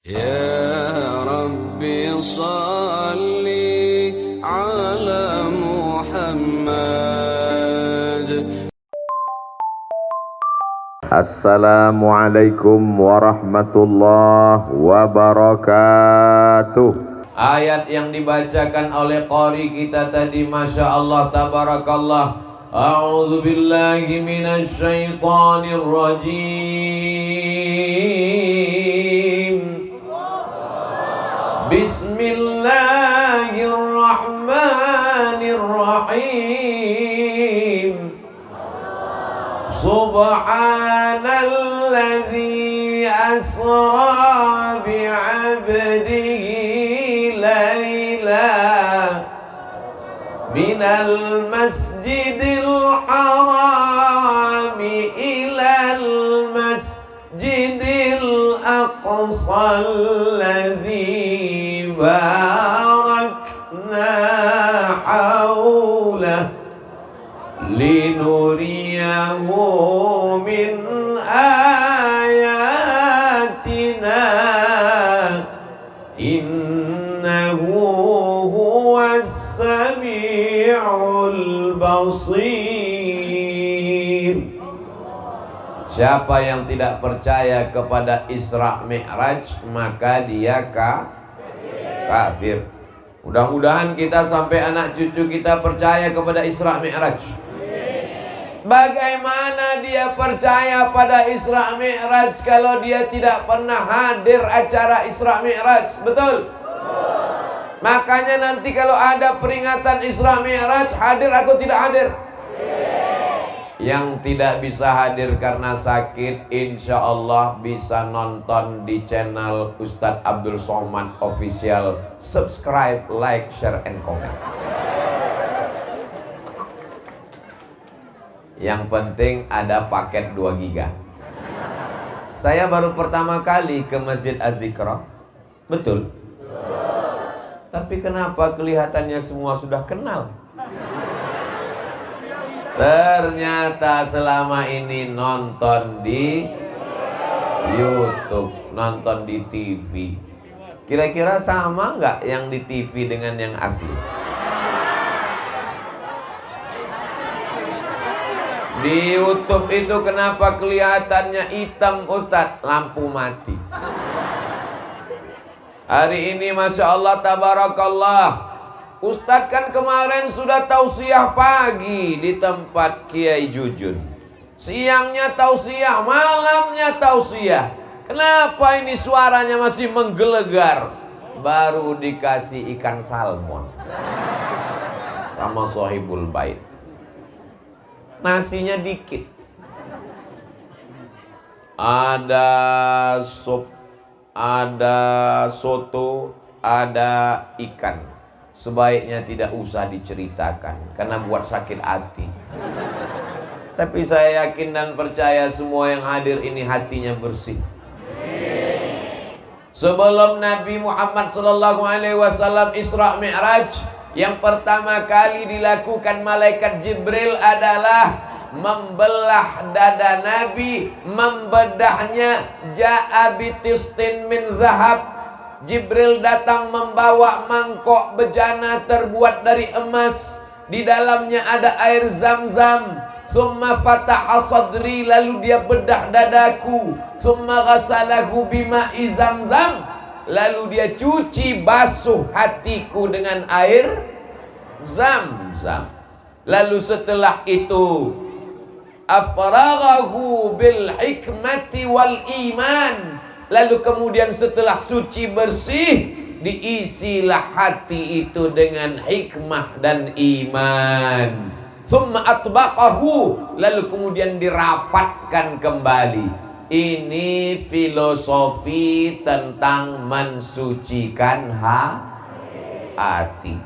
يا ربي صل على محمد. Assalamualaikum warahmatullahi wabarakatuh. Ayat yang dibacakan oleh qari kita tadi, Masya Allah, tabarakallah. A'udzu billahi minasy syaithanir rajim. Bismillahirrahmanirrahim. Subhanalladzi asra bi'abdihi layla minal masjidil harami ilal masjidil aqsa alladzi barakna hawlah linuriyahu min ayatina innahu huwas sami'ul basir. Siapa yang tidak percaya kepada Isra Mi'raj, maka dia kafir. Mudah-mudahan kita sampai anak cucu kita percaya kepada Isra Mi'raj. Bagaimana dia percaya pada Isra Mi'raj kalau dia tidak pernah hadir acara Isra Mi'raj? Betul? Makanya nanti kalau ada peringatan Isra Mi'raj, hadir atau tidak hadir? Yang tidak bisa hadir karena sakit, insya Allah bisa nonton di channel Ustadz Abdul Somad Official. Subscribe, like, share, and comment. Yang penting ada paket 2 giga. Saya baru pertama kali ke Masjid Az-Zikra. Betul? Tapi kenapa kelihatannya semua sudah kenal? Ternyata selama ini nonton di YouTube, nonton di TV. Kira-kira sama nggak yang di TV dengan yang asli? Di YouTube itu kenapa kelihatannya hitam, Ustadz? Lampu mati. Hari ini Masya Allah, tabarakallah, Ustadz kan kemarin sudah tausiah pagi di tempat Kiai Jujun. Siangnya tausiah, malamnya tausiah. Kenapa ini suaranya masih menggelegar? Baru dikasih ikan salmon sama Sohibul Bait. Nasinya dikit. Ada sup, ada soto, ada ikan. Sebaiknya tidak usah diceritakan karena buat sakit hati. Tapi saya yakin dan percaya semua yang hadir ini hatinya bersih. Sebelum Nabi Muhammad SAW Isra Mi'raj, yang pertama kali dilakukan malaikat Jibril adalah membelah dada Nabi, membedahnya. Ja'a bitistin min zahab. Jibril datang membawa mangkok bejana terbuat dari emas. Di dalamnya ada air zam-zam. Summa fataha sadri, lalu dia bedah dadaku. Summa ghasalahu bima'i zam-zam, lalu dia cuci basuh hatiku dengan air zam-zam. Lalu setelah itu afraghahu bil hikmati wal iman. Lalu kemudian setelah suci bersih, diisilah hati itu dengan hikmah dan iman. Summa atbaqahu, lalu kemudian dirapatkan kembali. Ini filosofi tentang mensucikan hati.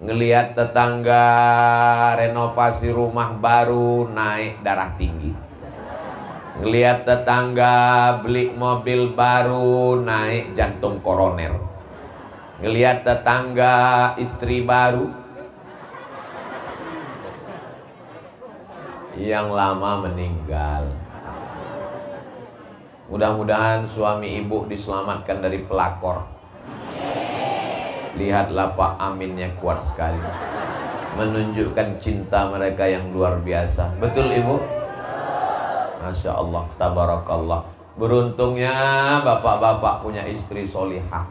Ngelihat tetangga renovasi rumah baru naik darah tinggi. Ngelihat tetangga beli mobil baru naik jantung koroner. Ngelihat tetangga istri baru yang lama meninggal. Mudah-mudahan suami ibu diselamatkan dari pelakor. Lihatlah Pak Aminnya kuat sekali, menunjukkan cinta mereka yang luar biasa. Betul Ibu? Masya Allah, tabarakallah. Beruntungnya bapak-bapak punya istri solihah.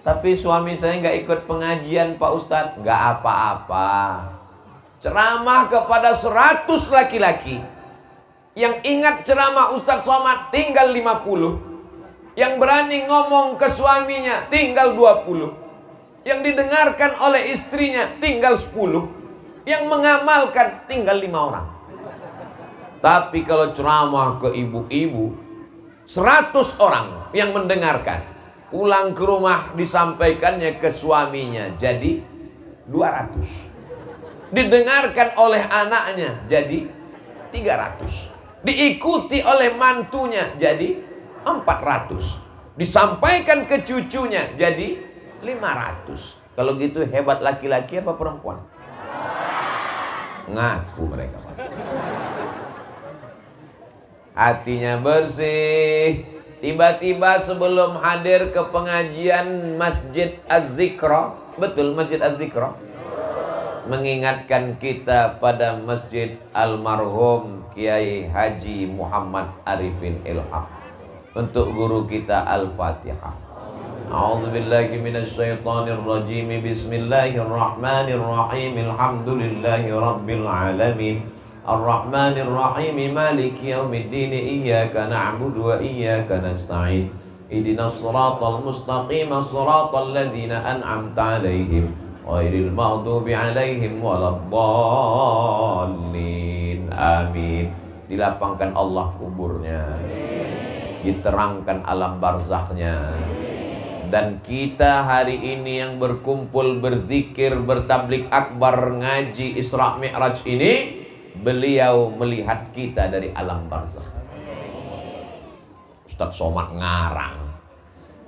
Tapi suami saya nggak ikut pengajian Pak Ustadz. Nggak apa-apa. Ceramah kepada 100 laki-laki. Yang ingat ceramah Ustadz Somad tinggal 50. Yang berani ngomong ke suaminya tinggal 20. Yang didengarkan oleh istrinya tinggal 10. Yang mengamalkan tinggal 5 orang. Tapi kalau ceramah ke ibu-ibu 100 orang yang mendengarkan, pulang ke rumah disampaikannya ke suaminya jadi 200. Didengarkan oleh anaknya jadi 300. Diikuti oleh mantunya jadi 400. Disampaikan ke cucunya jadi 500. Kalau gitu hebat laki-laki apa perempuan? Ngaku mereka. Hatinya bersih. Tiba-tiba sebelum hadir ke pengajian Masjid Az-Zikra, betul Masjid Az-Zikra, mengingatkan kita pada Masjid Almarhum Kiai Haji Muhammad Arifin Ilham. Untuk guru kita Al-Fatihah. A'udzubillahi minasyaitonirrajim. Bismillahirrahmanirrahim. Alhamdulillahi rabbil alamin. Ar-Rahmanirrahim. Maliki yaumiddin. Iyyaka na'budu wa iyyaka nasta'in. Ihdinas siratal mustaqim. Siratal ladzina an'amta 'alaihim ghairil maghdubi 'alaihim waladdallin. Amin. Dilapangkan Allah kuburnya, diterangkan alam barzaknya. Dan kita hari ini yang berkumpul, berzikir, bertablik akbar, ngaji Isra Mi'raj ini, beliau melihat kita dari alam barzakh. Ustadz Somad ngarang.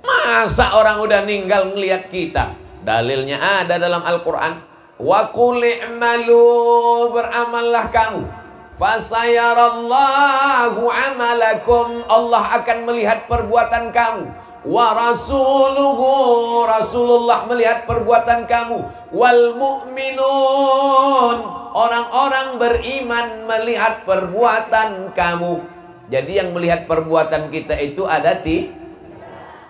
Masa orang udah ninggal ngelihat kita? Dalilnya ada dalam Al-Quran. Wa qul i'malu, beramallah kamu. Fasayarallahu amalakum, Allah akan melihat perbuatan kamu. Wa rasuluhu, Rasulullah melihat perbuatan kamu. Wal mu'minun, orang-orang beriman melihat perbuatan kamu. Jadi yang melihat perbuatan kita itu ada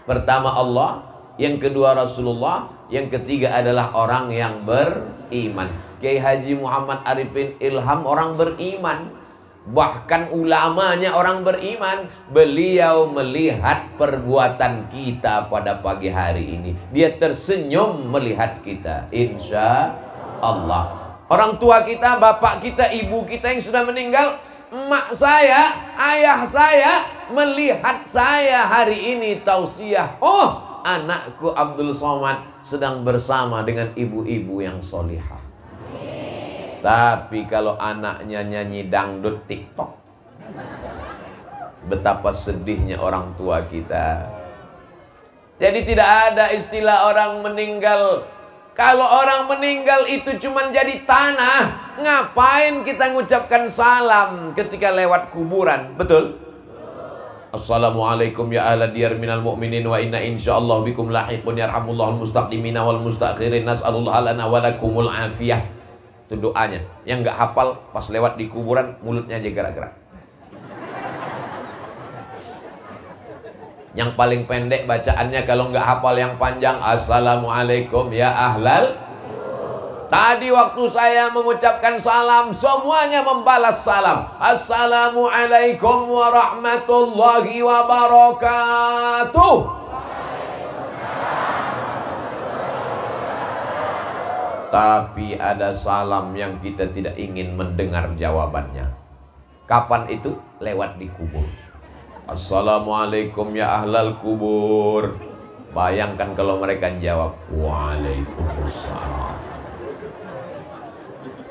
pertama Allah, yang kedua Rasulullah, yang ketiga adalah orang yang beriman. Kiai Haji Muhammad Arifin Ilham orang beriman, bahkan ulamanya orang beriman. Beliau melihat perbuatan kita pada pagi hari ini. Dia tersenyum melihat kita, insya Allah. Orang tua kita, bapak kita, ibu kita yang sudah meninggal, emak saya, ayah saya melihat saya hari ini tausiah. Oh, anakku Abdul Somad sedang bersama dengan ibu-ibu yang solihah. Tapi kalau anaknya nyanyi dangdut TikTok, betapa sedihnya orang tua kita. Jadi tidak ada istilah orang meninggal. Kalau orang meninggal itu cuma jadi tanah, ngapain kita ngucapkan salam ketika lewat kuburan? Betul? Assalamualaikum ya ahla diyar minal mu'minin wa inna insyaallah bikum lahiqun yarhamullahul mustaqdimina wal mustakhirin nas'alullah lana wa lakumul afiyah. Itu doanya. Yang nggak hafal pas lewat di kuburan mulutnya aja gerak-gerak. Yang paling pendek bacaannya, kalau nggak hafal yang panjang, Assalamualaikum ya ahlal. Tadi waktu saya mengucapkan salam, semuanya membalas salam. Assalamualaikum warahmatullahi wabarakatuh. Tapi ada salam yang kita tidak ingin mendengar jawabannya. Kapan itu? Lewat di kubur. Assalamualaikum ya ahlal kubur. Bayangkan kalau mereka jawab Waalaikumsalam.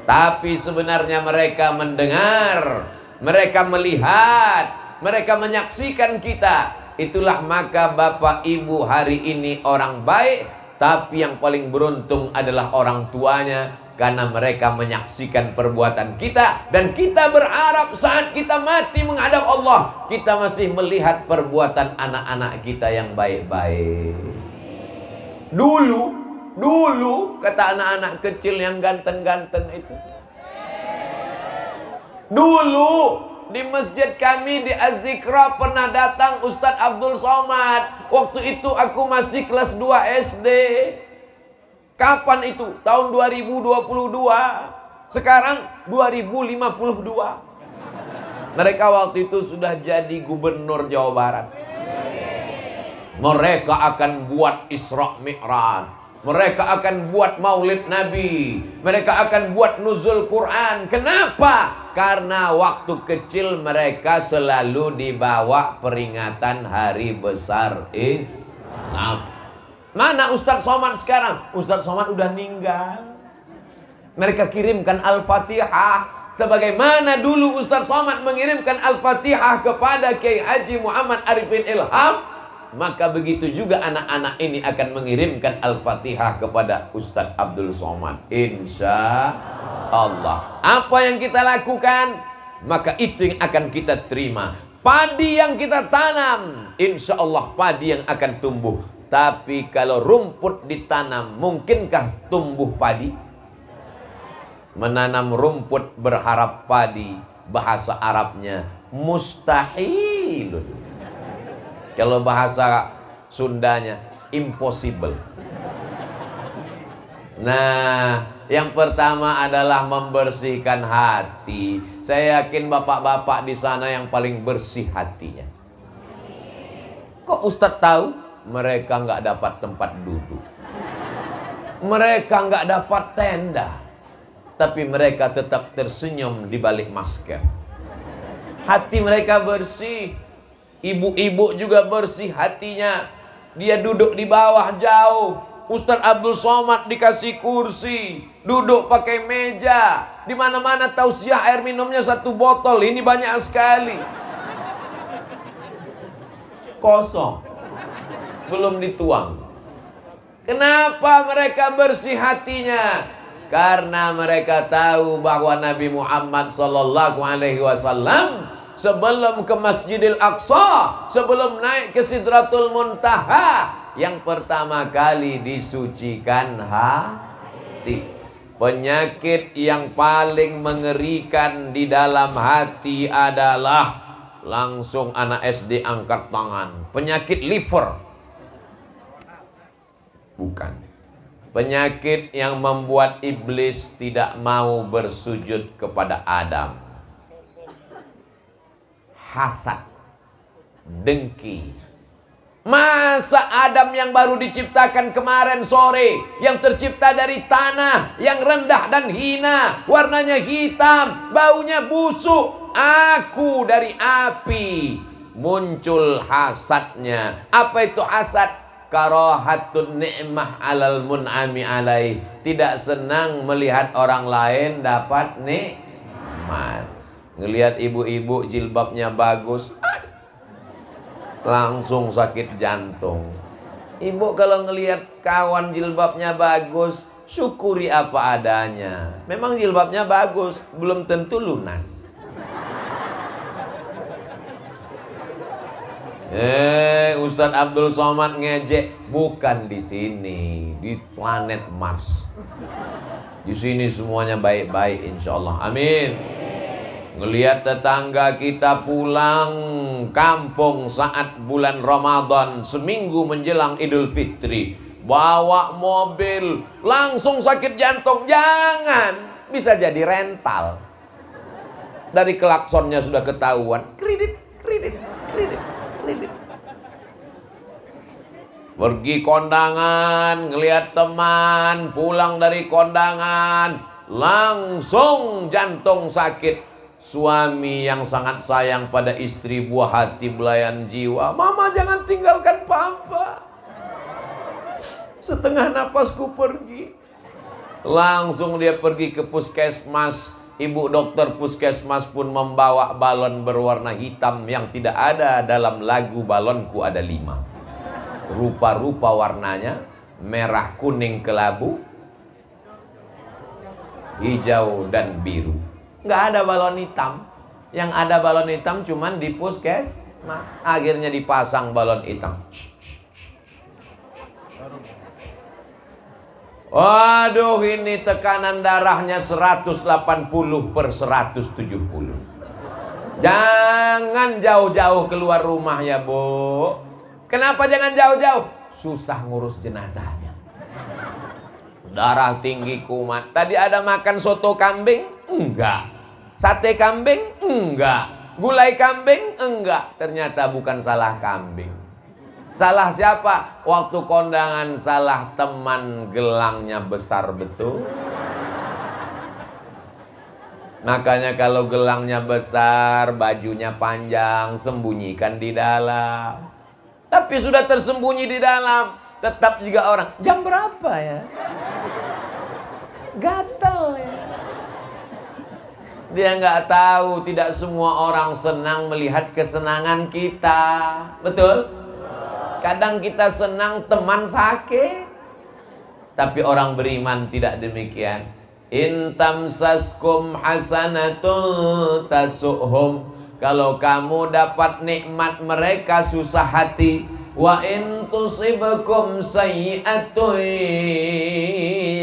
Tapi sebenarnya mereka mendengar, mereka melihat, mereka menyaksikan kita. Itulah maka bapak ibu hari ini orang baik. Tapi yang paling beruntung adalah orang tuanya. karena mereka menyaksikan perbuatan kita, dan kita berharap saat kita mati menghadap Allah, kita masih melihat perbuatan anak-anak kita yang baik-baik. Dulu kata anak-anak kecil yang ganteng-ganteng itu, dulu di masjid kami di Az-Zikra pernah datang Ustadz Abdul Somad. Waktu itu aku masih kelas 2 SD. Kapan itu? Tahun 2022. Sekarang 2052. Mereka waktu itu sudah jadi gubernur Jawa Barat. Mereka akan buat Isra Mi'raj. Mereka akan buat Maulid Nabi. Mereka akan buat nuzul Quran. Kenapa? Karena waktu kecil mereka selalu dibawa peringatan hari besar Islam. Mana Ustadz Somad sekarang? Ustadz Somad udah meninggal. Mereka kirimkan Al-Fatihah sebagaimana dulu Ustadz Somad mengirimkan Al-Fatihah kepada Kiai Haji Muhammad Arifin Ilham. Maka begitu juga anak-anak ini akan mengirimkan Al-Fatihah kepada Ustadz Abdul Somad, insya Allah. Apa yang kita lakukan, maka itu yang akan kita terima. Padi yang kita tanam, insya Allah padi yang akan tumbuh. Tapi kalau rumput ditanam, mungkinkah tumbuh padi? Menanam rumput berharap padi, bahasa Arabnya mustahil. Kalau bahasa Sundanya impossible. Nah, yang pertama adalah membersihkan hati. Saya yakin bapak-bapak di sana yang paling bersih hatinya. Kok Ustadz tahu? Mereka nggak dapat tempat duduk. Mereka nggak dapat tenda. Tapi mereka tetap tersenyum di balik masker. Hati mereka bersih. Ibu-ibu juga bersih hatinya. Dia duduk di bawah jauh. Ustadz Abdul Somad dikasih kursi, duduk pakai meja. Di mana-mana tausiah air minumnya 1 botol. Ini banyak sekali. Kosong. Belum dituang. Kenapa mereka bersih hatinya? Karena mereka tahu bahwa Nabi Muhammad SAW sebelum ke Masjidil Aqsa, sebelum naik ke Sidratul Muntaha, yang pertama kali disucikan hati. Penyakit yang paling mengerikan di dalam hati adalah, langsung anak SD angkat tangan, penyakit liver. Bukan. Penyakit yang membuat iblis tidak mau bersujud kepada Adam. Hasad, dengki. Masa Adam yang baru diciptakan kemarin sore, yang tercipta dari tanah, yang rendah dan hina, warnanya hitam, baunya busuk, aku dari api, muncul hasadnya. Apa itu hasad? Karahatun ni'mah alal mun'ami alaih. Tidak senang melihat orang lain dapat nikmat. Ngelihat ibu-ibu jilbabnya bagus, langsung sakit jantung. Ibu kalau ngelihat kawan jilbabnya bagus, syukuri apa adanya. Memang jilbabnya bagus, belum tentu lunas. Ustadz Abdul Somad ngejek. Bukan di sini, di planet Mars. Di sini semuanya baik-baik insyaallah. Amin. Ngelihat tetangga kita pulang kampung saat bulan Ramadan, seminggu menjelang Idul Fitri, bawa mobil, langsung sakit jantung. Jangan, bisa jadi rental. Dari klaksonnya sudah ketahuan. Kredit. Pergi kondangan, ngelihat teman pulang dari kondangan, langsung jantung sakit. Suami yang sangat sayang pada istri, buah hati belayan jiwa, mama jangan tinggalkan papa. Setengah napasku pergi. Langsung dia pergi ke puskesmas. Ibu dokter puskesmas pun membawa balon berwarna hitam yang tidak ada dalam lagu balonku ada 5. Rupa-rupa warnanya, merah kuning kelabu, hijau dan biru. Nggak ada balon hitam. Yang ada balon hitam cuman di puskesmas. Akhirnya dipasang balon hitam. Waduh, ini tekanan darahnya 180/170. Jangan jauh-jauh keluar rumah ya, Bu. Kenapa jangan jauh-jauh? Susah ngurus jenazahnya. Darah tinggi kumat. Tadi ada makan soto kambing? Enggak. Sate kambing? Enggak. Gulai kambing? Enggak. Ternyata bukan salah kambing. Salah siapa? Waktu kondangan salah teman, gelangnya besar betul. Makanya kalau gelangnya besar, bajunya panjang, sembunyikan di dalam. Tapi sudah tersembunyi di dalam, tetap juga orang, jam berapa ya? Gatal ya. Dia nggak tahu, tidak semua orang senang melihat kesenangan kita. Betul? Kadang kita senang teman sakit, tapi orang beriman tidak demikian. In tamsaskum hasanatun tasuhum. Kalau kamu dapat nikmat, mereka susah hati. Wa in tusibkum sayyi'atun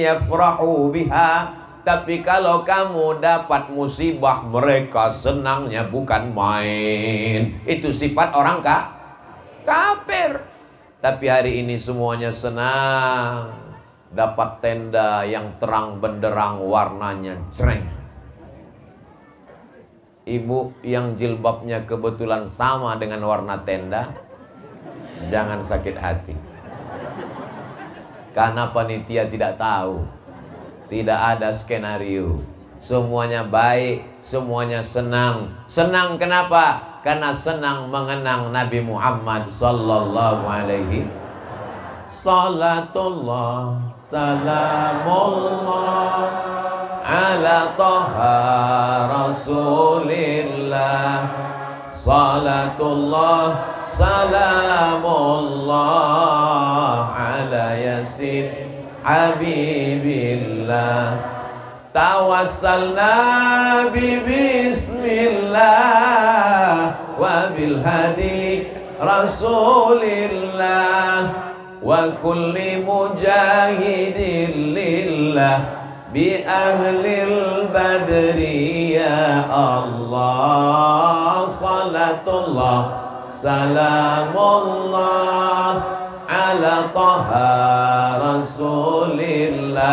yafrahu biha. Tapi kalau kamu dapat musibah, mereka senangnya bukan main. Itu sifat orang kafir. Tapi hari ini semuanya senang. Dapat tenda yang terang benderang, warnanya jreng. Ibu yang jilbabnya kebetulan sama dengan warna tenda, jangan sakit hati. Karena panitia tidak tahu. Tidak ada skenario. Semuanya baik, semuanya senang. Senang kenapa? Karena senang mengenang Nabi Muhammad sallallahu alaihi. Salatullah, salamullah ala taha rasulillah. Salatullah, salamullah ala yasin habibillah. Tawassalna bi bismillah wa bil hadi rasulillah wa kulli mujahidin lillah bi ahlil badri ya Allah. Salatullah, salamullah ala taha rasulillah.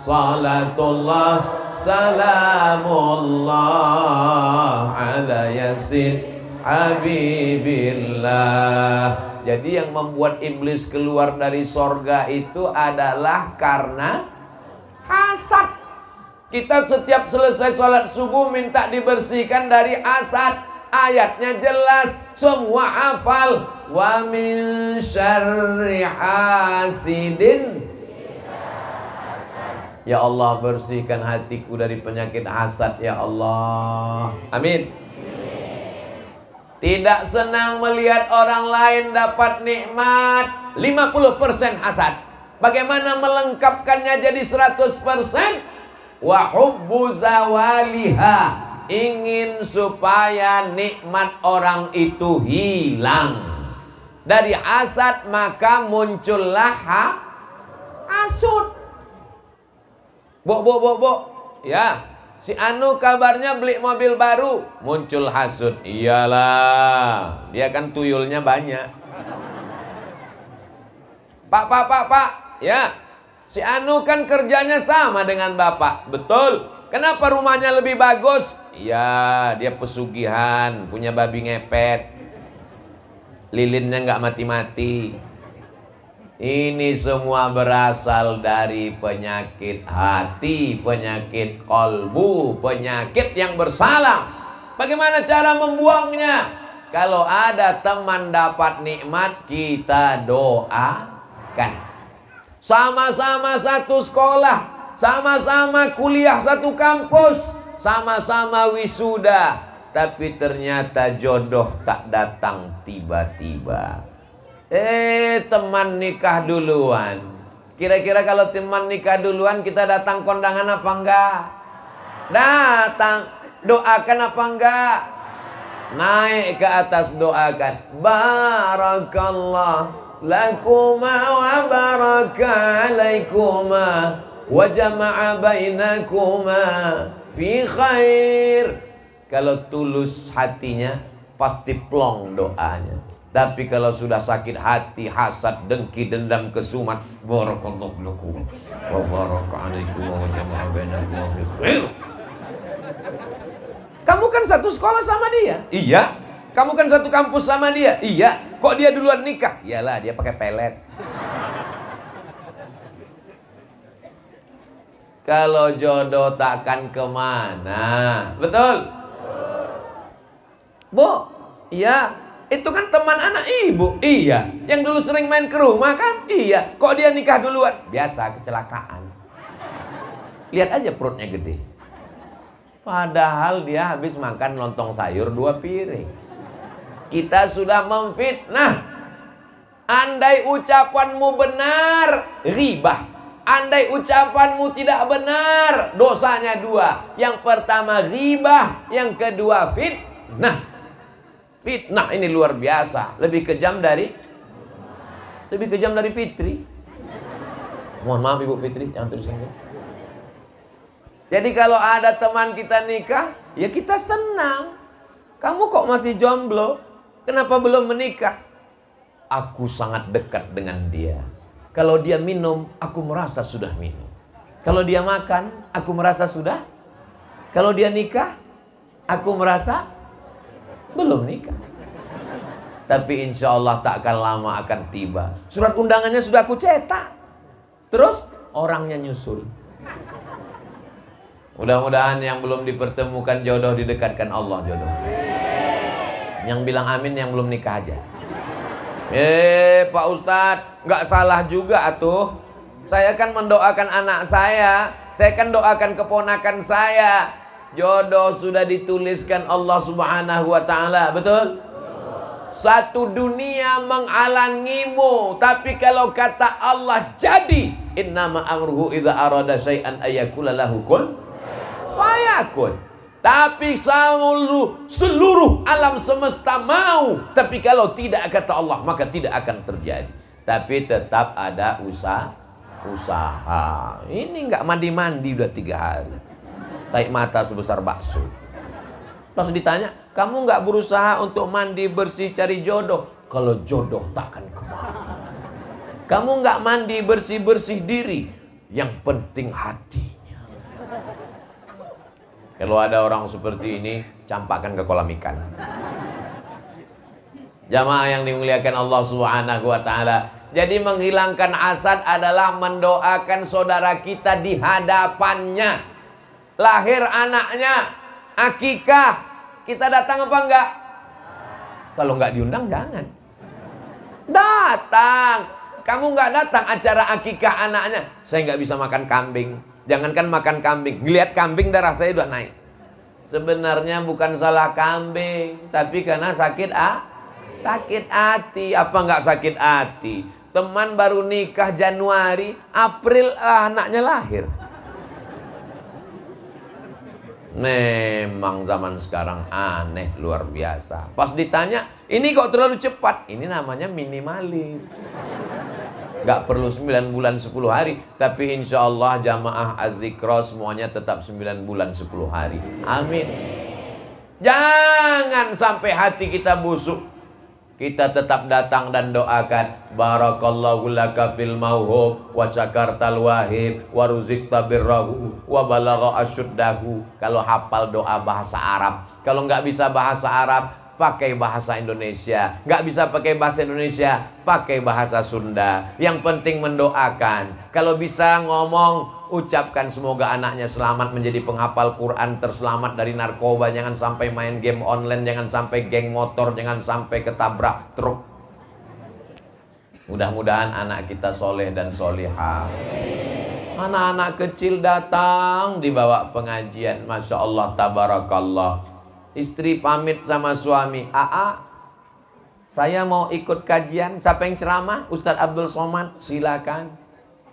Salatullah, salamullah ala yasin habibillah. Jadi yang membuat iblis keluar dari sorga itu adalah karena hasad. Kita setiap selesai sholat subuh minta dibersihkan dari hasad. Ayatnya jelas, semua hafal. Wa min syarri hasidin. Ya Allah, bersihkan hatiku dari penyakit hasad ya Allah. Amin. Tidak senang melihat orang lain dapat nikmat. 50% hasad. Bagaimana melengkapkannya jadi 100%? Wa hubbu zawaliha. Ingin supaya nikmat orang itu hilang. Dari hasad maka muncullah hasud. Bo, ya, si Anu kabarnya beli mobil baru, muncul hasud. Iyalah, dia kan tuyulnya banyak. Pak, ya, si Anu kan kerjanya sama dengan bapak, betul. Kenapa rumahnya lebih bagus? Iya, dia pesugihan, punya babi ngepet, lilinnya nggak mati-mati. Ini semua berasal dari penyakit hati, penyakit kolbu, penyakit yang bersalah. Bagaimana cara membuangnya? Kalau ada teman dapat nikmat, kita doakan. Sama-sama satu sekolah, sama-sama kuliah satu kampus, sama-sama wisuda, tapi ternyata jodoh tak datang tiba-tiba. Teman nikah duluan. Kira-kira kalau teman nikah duluan, kita datang kondangan apa enggak? Datang. Doakan apa enggak? Naik ke atas, doakan. Barakallah lakuma wa baraka alaikuma wa jama'a bainakuma fi khair. Kalau tulus hatinya, pasti plong doanya. Tapi kalau sudah sakit hati, hasad, dengki, dendam, kesumat, barakallahu lakum wa baraka alaikum wa jama'a bainakum fi khair. Kamu kan satu sekolah sama dia? Iya. Kamu kan satu kampus sama dia? Iya. Kok dia duluan nikah? Iyalah, dia pakai pelet. Kalau jodoh takkan kemana. Betul? Bu, iya. Itu kan teman anak ibu. Iya. Yang dulu sering main ke rumah kan? Iya. Kok dia nikah duluan? Biasa, kecelakaan. Lihat aja perutnya gede. Padahal dia habis makan lontong sayur 2 piring. Kita sudah memfitnah. Andai ucapanmu benar, ribah. Andai ucapanmu tidak benar, dosanya 2. Yang pertama ribah, yang kedua fitnah. Fitnah ini luar biasa, lebih kejam dari Fitri. Mohon maaf Ibu Fitri, jangan tersinggung. Jadi kalau ada teman kita nikah, ya kita senang. Kamu kok masih jomblo? Kenapa belum menikah? Aku sangat dekat dengan dia. Kalau dia minum, aku merasa sudah minum. Kalau dia makan, aku merasa sudah. Kalau dia nikah, aku merasa belum nikah. Tapi insya Allah tak akan lama akan tiba. Surat undangannya sudah aku cetak. Terus orangnya nyusul. Mudah-mudahan yang belum dipertemukan jodoh didekatkan Allah jodoh. Yang bilang amin yang belum nikah aja. Pak Ustadz, nggak salah juga atuh. Saya kan mendoakan anak saya kan doakan keponakan saya. Jodoh sudah dituliskan Allah Subhanahu wa taala, betul? Satu dunia menghalangimu, tapi kalau kata Allah jadi, innama amruhu idza arada syai'an ayyakula lahu kun fayakun. Tapi seluruh alam semesta mau, tapi kalau tidak kata Allah maka tidak akan terjadi. Tapi tetap ada usaha. Ini nggak mandi-mandi udah 3 hari. Tarik mata sebesar bakso. Pas ditanya, kamu nggak berusaha untuk mandi bersih cari jodoh? Kalau jodoh takkan kemana. Kamu nggak mandi bersih-bersih diri, yang penting hatinya. Kalau ada orang seperti ini, campakkan ke kolam ikan. Jamaah yang dimuliakan Allah Subhanahu wa taala. Jadi menghilangkan hasad adalah mendoakan saudara kita di hadapannya. Lahir anaknya, akikah, kita datang apa enggak? Kalau enggak diundang jangan. Datang. Kamu enggak datang acara akikah anaknya, saya enggak bisa makan kambing. Jangankan makan kambing, ngelihat kambing darah saya udah naik. Sebenarnya bukan salah kambing, tapi karena sakit hati. Apa enggak sakit hati? Teman baru nikah Januari, April anaknya lahir. Memang zaman sekarang aneh luar biasa. Pas ditanya, ini kok terlalu cepat? Ini namanya minimalis. Gak perlu 9 bulan 10 hari. Tapi insya Allah jamaah Az-Zikra semuanya tetap 9 bulan 10 hari. Amin. Jangan sampai hati kita busuk. Kita tetap datang dan doakan. Barakallahu laka fil mauhub wa syakartal wahib wa ruzikta birrahu wa balagha asyuddahu. Kalau hafal doa bahasa Arab. Kalau nggak bisa bahasa Arab, pakai bahasa Indonesia. Nggak bisa pakai bahasa Indonesia, pakai bahasa Sunda. Yang penting mendoakan. Kalau bisa ngomong, ucapkan semoga anaknya selamat menjadi penghafal Quran, terselamat dari narkoba, jangan sampai main game online, jangan sampai geng motor, jangan sampai ketabrak truk. Mudah-mudahan anak kita soleh dan solihah. Anak-anak kecil datang dibawa pengajian, Masya Allah, tabarakallah. Istri pamit sama suami, saya mau ikut kajian. Siapa yang ceramah? Ustadz Abdul Somad, silakan.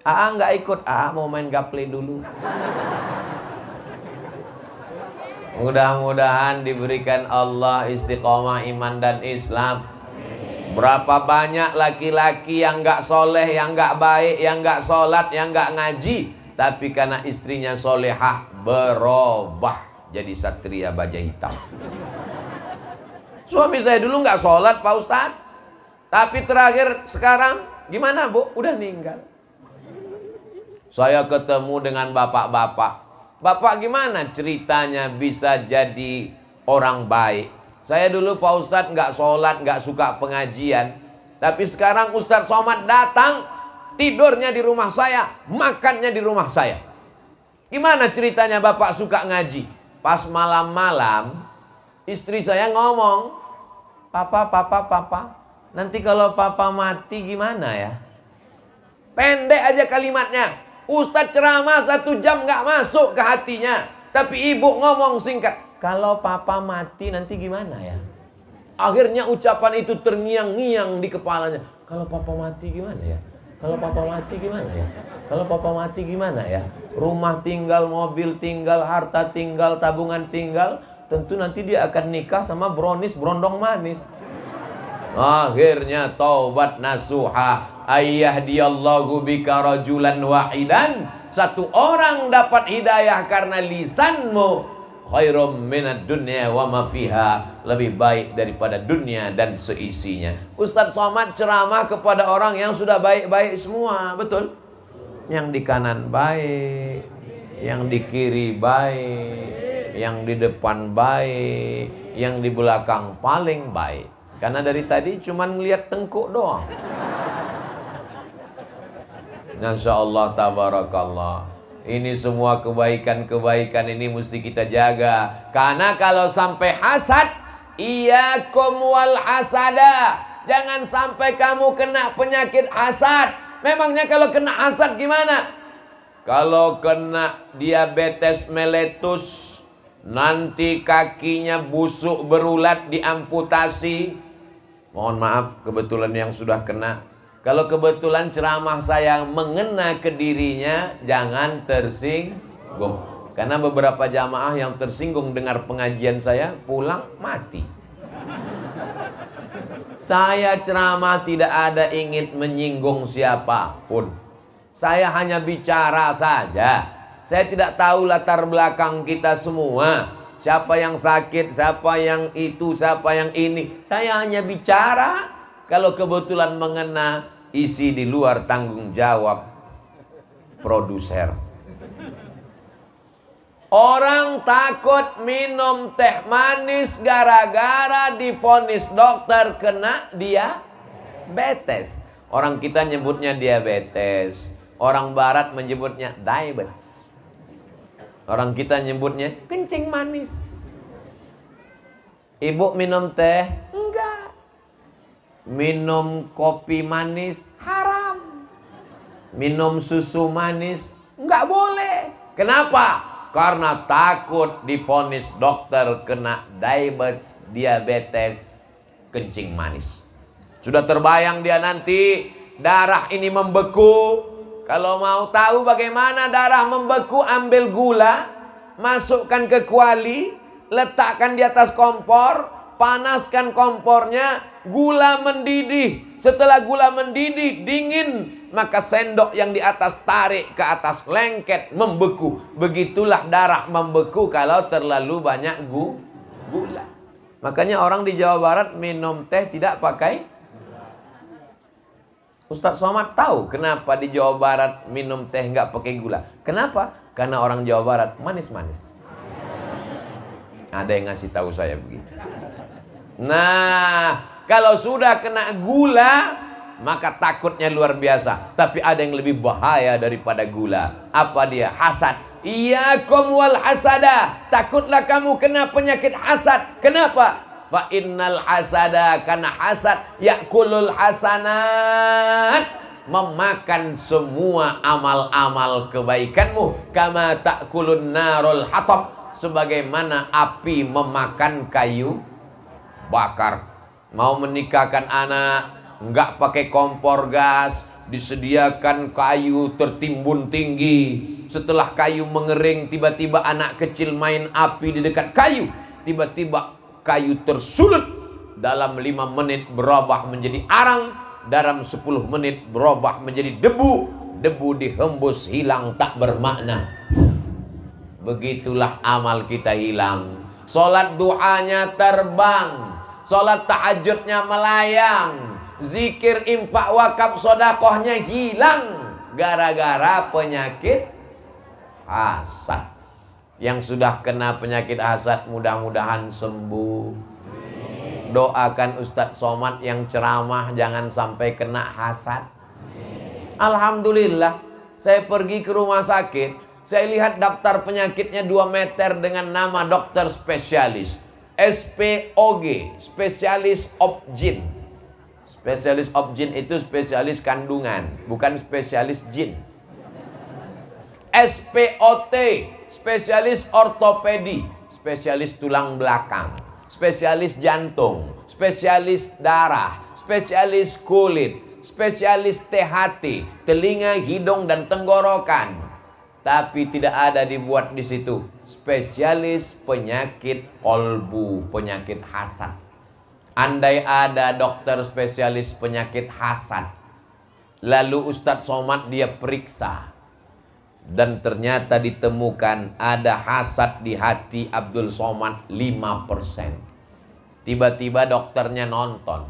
Nggak ikut, mau main gaple dulu. Mudah-mudahan diberikan Allah istiqomah iman dan Islam. Berapa banyak laki-laki yang nggak soleh, yang nggak baik, yang nggak sholat, yang nggak ngaji, tapi karena istrinya solehah berubah jadi satria baja hitam. Suami saya dulu nggak sholat Pak Ustadz, tapi terakhir sekarang gimana Bu? Udah meninggal. Saya ketemu dengan bapak-bapak. Bapak gimana ceritanya bisa jadi orang baik? Saya dulu Pak Ustadz nggak sholat, nggak suka pengajian. Tapi sekarang Ustadz Somad datang, tidurnya di rumah saya, makannya di rumah saya. Gimana ceritanya Bapak suka ngaji? Pas malam-malam, istri saya ngomong, Papa, nanti kalau Papa mati gimana ya? Pendek aja kalimatnya. Ustadz ceramah 1 jam nggak masuk ke hatinya. Tapi ibu ngomong singkat, kalau Papa mati nanti gimana ya? Akhirnya ucapan itu terngiang-ngiang di kepalanya. Kalau Papa mati gimana ya? Kalau Papa mati gimana ya? Kalau Papa mati gimana ya? Rumah tinggal, mobil tinggal, harta tinggal, tabungan tinggal. Tentu nanti dia akan nikah sama brownies brondong manis. Akhirnya taubat nasuha. Ayyahdiyallahu bika rajulan wahidan. Satu orang dapat hidayah karena lisanmu. Khairum minad dunya wa ma fiha. Lebih baik daripada dunia dan seisinya. Ustadz Somad ceramah kepada orang yang sudah baik-baik semua. Betul? Yang di kanan baik, yang di kiri baik, yang di depan baik, yang di belakang paling baik. Karena dari tadi cuman ngelihat tengkuk doang. Masya Allah, tabarakallah. Ini semua kebaikan-kebaikan ini mesti kita jaga. Karena kalau sampai hasad, iyyakum wal hasada. Jangan sampai kamu kena penyakit hasad. Memangnya kalau kena hasad gimana? Kalau kena diabetes meletus, nanti kakinya busuk berulat diamputasi. Mohon maaf, kebetulan yang sudah kena. Kalau kebetulan ceramah saya mengena ke dirinya, jangan tersinggung. Karena beberapa jamaah yang tersinggung dengar pengajian saya, pulang mati. Saya ceramah tidak ada ingin menyinggung siapapun. Saya hanya bicara saja. Saya tidak tahu latar belakang kita semua. Siapa yang sakit, siapa yang itu, siapa yang ini. Saya hanya bicara. Kalau kebetulan mengena, isi di luar tanggung jawab produser. Orang takut minum teh manis gara-gara divonis dokter kena diabetes. Orang kita nyebutnya diabetes. Orang barat menyebutnya diabetes. Orang kita nyebutnya kencing manis. Ibu minum teh? Enggak. Minum kopi manis? Haram. Minum susu manis? Enggak boleh. Kenapa? Karena takut divonis dokter kena diabetes kencing manis. Sudah terbayang dia nanti darah ini membeku. Kalau mau tahu bagaimana darah membeku, ambil gula, masukkan ke kuali, letakkan di atas kompor, panaskan kompornya, gula mendidih. Setelah gula mendidih, dingin, maka sendok yang di atas tarik ke atas, lengket, membeku. Begitulah darah membeku kalau terlalu banyak gula. Makanya orang di Jawa Barat minum teh tidak pakai. Ustadz Somad tahu kenapa di Jawa Barat minum teh nggak pakai gula. Kenapa? Karena orang Jawa Barat manis-manis. Ada yang ngasih tahu saya begitu. Nah, kalau sudah kena gula, maka takutnya luar biasa. Tapi ada yang lebih bahaya daripada gula. Apa dia? Hasad. Iyyakum wal hasada. Takutlah kamu kena penyakit hasad. Kenapa? Fa innal hasada, karena hasad yakulul hasanat, memakan semua amal-amal kebaikanmu. Kama ta'kulun narul hatab, sebagaimana api memakan kayu bakar. Mau menikahkan anak, enggak pakai kompor gas, disediakan kayu tertimbun tinggi. Setelah kayu mengering, tiba-tiba anak kecil main api di dekat kayu. Tiba-tiba kayu tersulut, dalam 5 menit berubah menjadi arang, dalam 10 menit berubah menjadi debu. Debu dihembus hilang tak bermakna. Begitulah amal kita hilang. Sholat duhanya terbang, sholat tahajudnya melayang, zikir, infak, wakaf, sodakohnya hilang gara-gara penyakit hasad. Yang sudah kena penyakit hasad mudah-mudahan sembuh. Doakan Ustadz Somad yang ceramah jangan sampai kena hasad. Alhamdulillah, saya pergi ke rumah sakit, saya lihat daftar penyakitnya 2 meter dengan nama dokter spesialis. SPOG, spesialis objin. Spesialis objin itu spesialis kandungan, bukan spesialis jin. SPOT, spesialis ortopedi, spesialis tulang belakang, spesialis jantung, spesialis darah, spesialis kulit, spesialis THT, telinga, hidung dan tenggorokan. Tapi tidak ada dibuat di situ spesialis penyakit kolbu, penyakit hasad. Andai ada dokter spesialis penyakit hasad, lalu Ustadz Somad dia periksa, dan ternyata ditemukan ada hasad di hati Abdul Somad 5%. Tiba-tiba dokternya nonton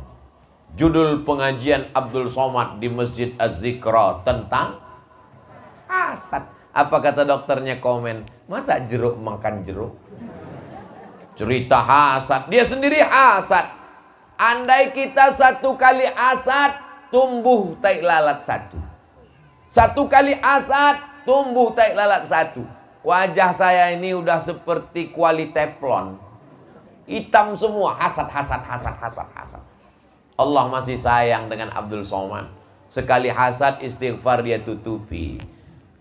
judul pengajian Abdul Somad di Masjid Az-Zikra tentang hasad. Apa kata dokternya? Komen, masa jeruk makan jeruk? Cerita hasad, dia sendiri hasad. Andai kita 1 kali hasad, tumbuh tai lalat 1. 1 kali hasad, tumbuh tai lalat 1. Wajah saya ini udah seperti kuali teflon, hitam semua, hasad. Allah masih sayang dengan Abdul Somad. Sekali hasad, istighfar dia tutupi.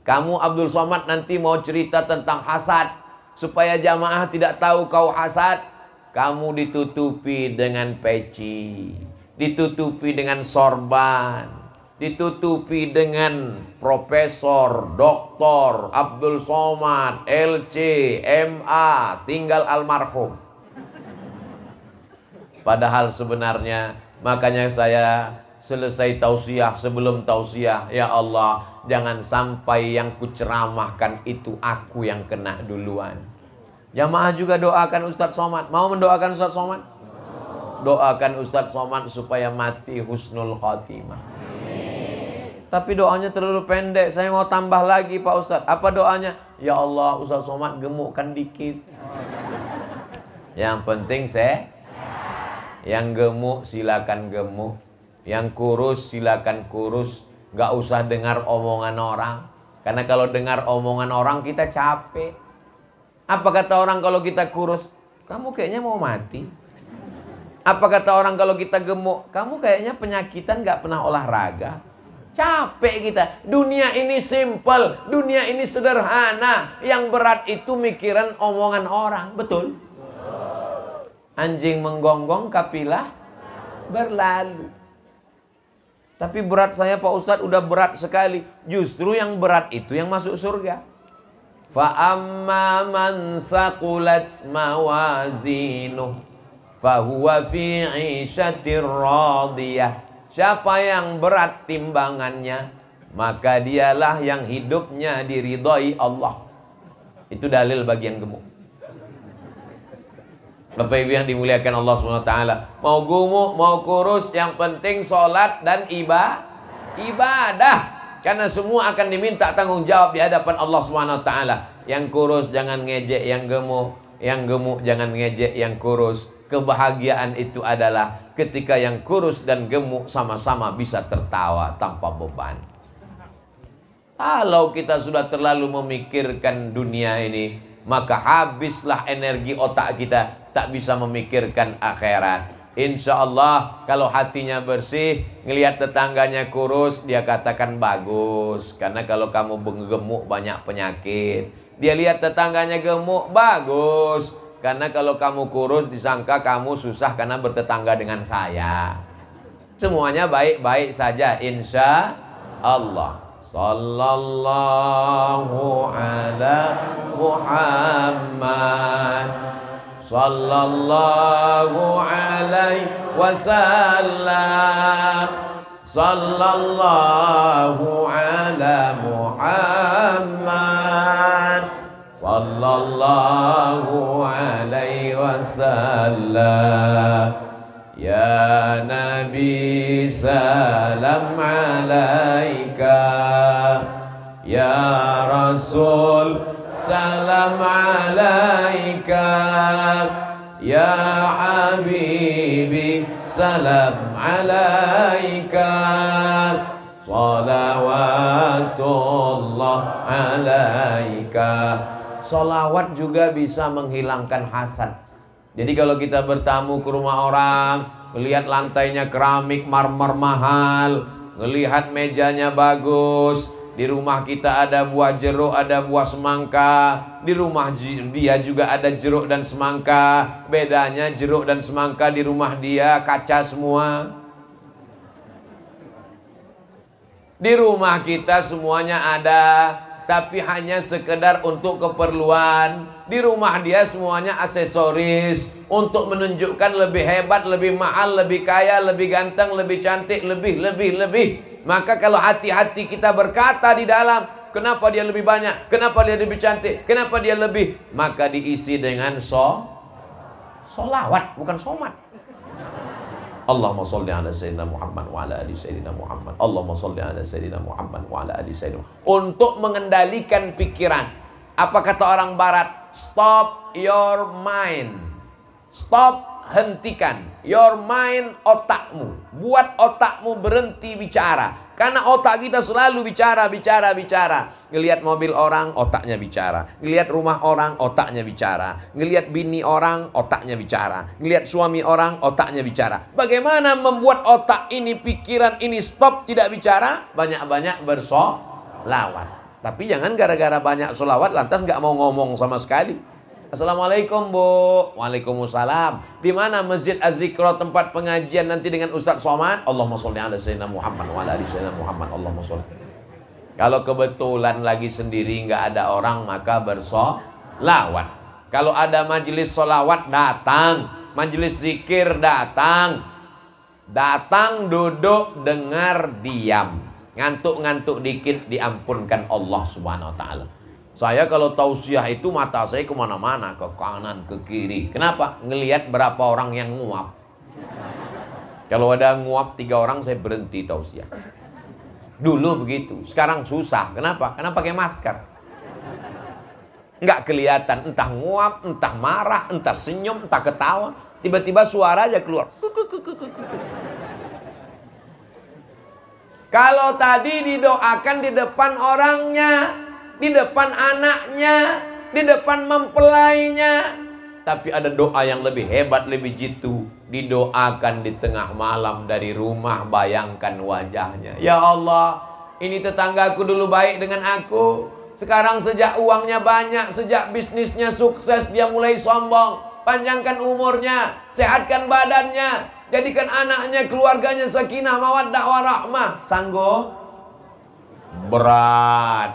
Kamu Abdul Somad nanti mau cerita tentang hasad, supaya jamaah tidak tahu kau hasad, kamu ditutupi dengan peci, ditutupi dengan sorban, ditutupi dengan Profesor Doktor Abdul Somad LC MA tinggal almarhum. Padahal sebenarnya, makanya saya selesai tausiah, sebelum tausiah, ya Allah, jangan sampai yang kuceramahkan itu aku yang kena duluan. Jamaah juga doakan Ustadz Somad. Mau mendoakan Ustadz Somad? Doakan Ustadz Somad supaya mati husnul khotimah. Tapi doanya terlalu pendek. Saya mau tambah lagi Pak Ustadz. Apa doanya? Ya Allah, Ustadz Somad gemukkan dikit. Yang penting saya, yang gemuk silakan gemuk, yang kurus silakan kurus. Gak usah dengar omongan orang, karena kalau dengar omongan orang kita capek. Apa kata orang kalau kita kurus? Kamu kayaknya mau mati. Apa kata orang kalau kita gemuk? Kamu kayaknya penyakitan, gak pernah olahraga. Capek kita. Dunia ini simple, dunia ini sederhana. Yang berat itu mikiran omongan orang. Betul? Anjing menggonggong, kapilah berlalu. Tapi berat saya Pak Ustadz udah berat sekali. Justru yang berat itu yang masuk surga. Fa amma man saqulat mawazinuh fahuwa fi 'ishatir radiyah. Siapa yang berat timbangannya, maka dialah yang hidupnya diridhai Allah. Itu dalil bagi yang gemuk. Bapak Ibu yang dimuliakan Allah SWT, mau gemuk, mau kurus, yang penting sholat dan ibadah. Karena semua akan diminta tanggung jawab di hadapan Allah SWT. Yang kurus jangan ngejek yang gemuk, yang gemuk jangan ngejek yang kurus. Kebahagiaan itu adalah ketika yang kurus dan gemuk sama-sama bisa tertawa tanpa beban. Kalau kita sudah terlalu memikirkan dunia ini, maka habislah energi otak kita, tak bisa memikirkan akhirat. Insya Allah kalau hatinya bersih, ngelihat tetangganya kurus, dia katakan bagus. Karena kalau kamu gemuk banyak penyakit. Dia lihat tetangganya gemuk, bagus. Karena kalau kamu kurus disangka kamu susah karena bertetangga dengan saya. Semuanya baik-baik saja, insya Allah. Sallallahu ala Muhammad, sallallahu alaihi wasallam, sallallahu ala Muhammad, sallallahu alaihi wasallam. Ya Nabi salam alaika, ya Rasul salam alaika, ya Habibi salam alaika, salawatullah alaika. Salawat juga bisa menghilangkan hasad. Jadi kalau kita bertamu ke rumah orang, melihat lantainya keramik marmer mahal, melihat mejanya bagus, di rumah kita ada buah jeruk, ada buah semangka, di rumah dia juga ada jeruk dan semangka. Bedanya jeruk dan semangka di rumah dia kaca semua. Di rumah kita semuanya ada, tapi hanya sekedar untuk keperluan. Di rumah dia semuanya aksesoris untuk menunjukkan lebih hebat, lebih mahal, lebih kaya, lebih ganteng, lebih cantik, lebih. Maka kalau hati-hati kita berkata di dalam, kenapa dia lebih banyak, kenapa dia lebih cantik, kenapa dia lebih, maka diisi dengan solawat, bukan somat. Allahumma sholli ala sayyidina Muhammad wa ala ali sayyidina Muhammad. Allahumma sholli ala sayyidina Muhammad wa ala ali sayyidina Muhammad. Untuk mengendalikan pikiran. Apa kata orang barat? Stop your mind. Stop, hentikan. Your mind, otakmu. Buat otakmu berhenti bicara. Karena otak kita selalu bicara. Ngelihat mobil orang, otaknya bicara. Ngelihat rumah orang, otaknya bicara. Ngelihat bini orang, otaknya bicara. Ngelihat suami orang, otaknya bicara. Bagaimana membuat otak ini, pikiran ini stop tidak bicara? Banyak-banyak bersolawat. Tapi jangan gara-gara banyak solawat lantas nggak mau ngomong sama sekali. Assalamualaikum Bu. Waalaikumsalam. Di mana Masjid Az-Zikra tempat pengajian nanti dengan Ustaz Somad? Allahumma sholli ala sayyidina Muhammad wa ala ali sayyidina Muhammad. Allahumma sholli. Kalau kebetulan lagi sendiri nggak ada orang maka bersolawat. Kalau ada majelis solawat datang, majelis zikir datang. Datang, duduk, dengar, diam. Ngantuk-ngantuk dikit diampunkan Allah Subhanahu wa ta'ala. Saya kalau tausiah itu mata saya kemana-mana, ke kanan, ke kiri. Kenapa? Ngelihat berapa orang yang nguap. Kalau ada nguap 3 orang saya berhenti tausiah. Dulu begitu, sekarang susah. Kenapa? Karena pakai masker. Nggak kelihatan, entah nguap, entah marah, entah senyum, entah ketawa. Tiba-tiba suara aja keluar. Kalau tadi didoakan di depan orangnya, di depan anaknya, di depan mempelainya. Tapi ada doa yang lebih hebat, lebih jitu. Didoakan di tengah malam dari rumah, bayangkan wajahnya. Ya Allah, ini tetanggaku dulu baik dengan aku. Sekarang sejak uangnya banyak, sejak bisnisnya sukses, dia mulai sombong. Panjangkan umurnya, sehatkan badannya. Jadikan anaknya, keluarganya sakinah, mawaddah, warahmah. Sanggup? Berat.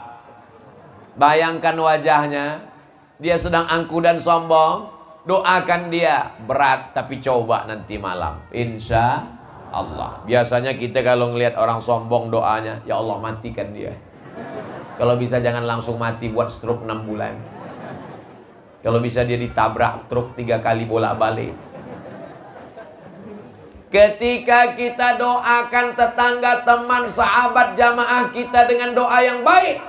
Bayangkan wajahnya. Dia sedang angku dan sombong. Doakan dia. Berat, tapi coba nanti malam. Insya Allah. Biasanya kita kalau ngelihat orang sombong doanya, ya Allah matikan dia. Kalau bisa jangan langsung mati, buat stroke 6 bulan. Kalau bisa dia ditabrak truk 3 kali bolak-balik. Ketika kita doakan tetangga, teman, sahabat, jamaah kita dengan doa yang baik,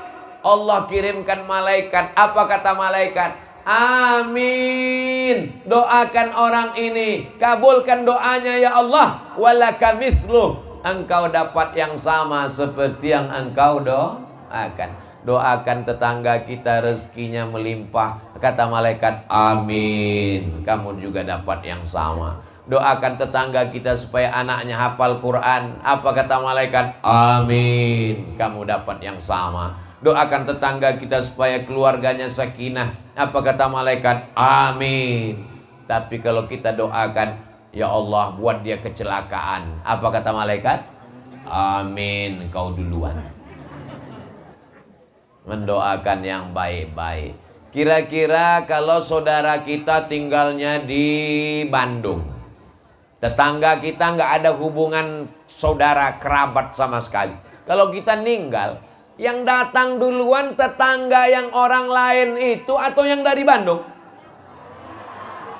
Allah kirimkan malaikat. Apa kata malaikat? Amin. Doakan orang ini, kabulkan doanya ya Allah. Walaka misluh. Engkau dapat yang sama seperti yang engkau doakan. Doakan tetangga kita rezekinya melimpah. Kata malaikat, amin. Kamu juga dapat yang sama. Doakan tetangga kita supaya anaknya hafal Quran. Apa kata malaikat? Amin. Kamu dapat yang sama. Doakan tetangga kita supaya keluarganya sakinah. Apa kata malaikat? Amin. Tapi kalau kita doakan, ya Allah buat dia kecelakaan. Apa kata malaikat? Amin, kau duluan. Mendoakan yang baik-baik. Kira-kira kalau saudara kita tinggalnya di Bandung, tetangga kita nggak ada hubungan saudara kerabat sama sekali. Kalau kita ninggal, yang datang duluan tetangga yang orang lain itu atau yang dari Bandung?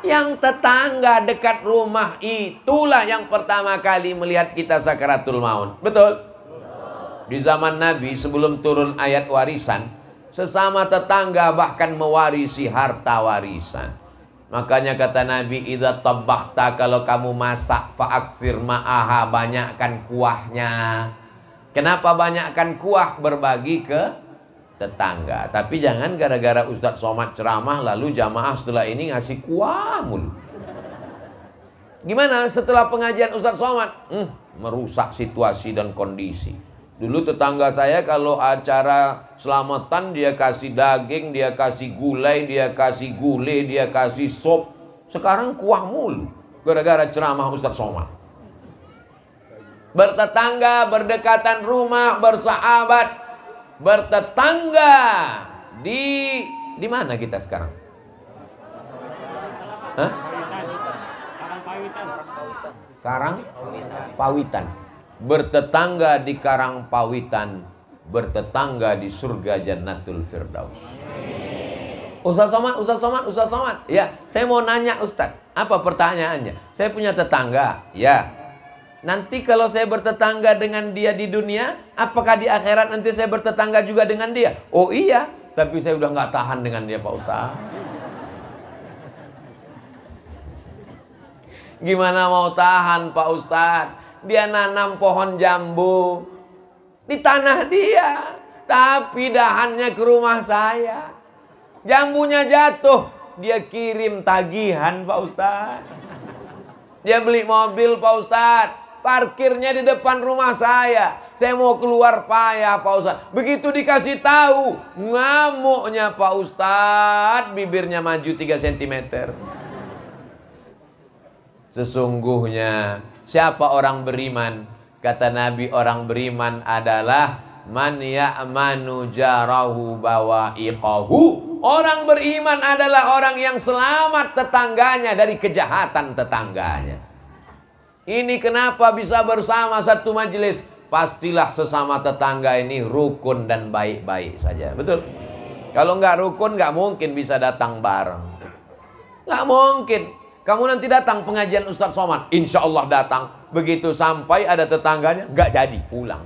Yang tetangga dekat rumah itulah yang pertama kali melihat kita sakaratul maut. Betul? Di zaman Nabi sebelum turun ayat warisan, sesama tetangga bahkan mewarisi harta warisan. Makanya kata Nabi, idza tabakhta, kalau kamu masak fa'aksir ma'aha, banyakkan kuahnya. Kenapa banyakkan kuah? Berbagi ke tetangga. Tapi jangan gara-gara Ustadz Somad ceramah lalu jamaah setelah ini ngasih kuah mulu. Gimana setelah pengajian Ustadz Somad? Merusak situasi dan kondisi. Dulu tetangga saya kalau acara selamatan dia kasih daging, dia kasih gulai, dia kasih gulai, dia kasih sop. Sekarang kuah mulu gara-gara ceramah Ustadz Somad. Bertetangga, berdekatan rumah, bersahabat, bertetangga. Di mana kita sekarang? Hah? Karang Pawitan. Bertetangga di Karang Pawitan, bertetangga di surga Jannatul Firdaus. Ustaz Somad. Ya, saya mau nanya Ustaz. Apa pertanyaannya? Saya punya tetangga. Ya. Nanti kalau saya bertetangga dengan dia di dunia, apakah di akhirat nanti saya bertetangga juga dengan dia? Oh iya, tapi saya udah nggak tahan dengan dia Pak Ustaz. Gimana mau tahan Pak Ustaz? Dia nanam pohon jambu di tanah dia, tapi dahannya ke rumah saya. Jambunya jatuh, dia kirim tagihan Pak Ustaz. Dia beli mobil Pak Ustaz, parkirnya di depan rumah saya. Saya mau keluar payah Pak Ustaz. Begitu dikasih tahu, ngamuknya Pak Ustaz, bibirnya maju 3 cm. Sesungguhnya siapa orang beriman? Kata Nabi, orang beriman adalah man ya'manu jarahu bawa'iqahu. Orang beriman adalah orang yang selamat tetangganya dari kejahatan tetangganya. Ini kenapa bisa bersama satu majelis? Pastilah sesama tetangga ini rukun dan baik-baik saja. Betul? Kalau nggak rukun nggak mungkin bisa datang bareng. Nggak mungkin. Kamu nanti datang pengajian Ustadz Somad, insya Allah datang. Begitu sampai ada tetangganya, nggak jadi pulang.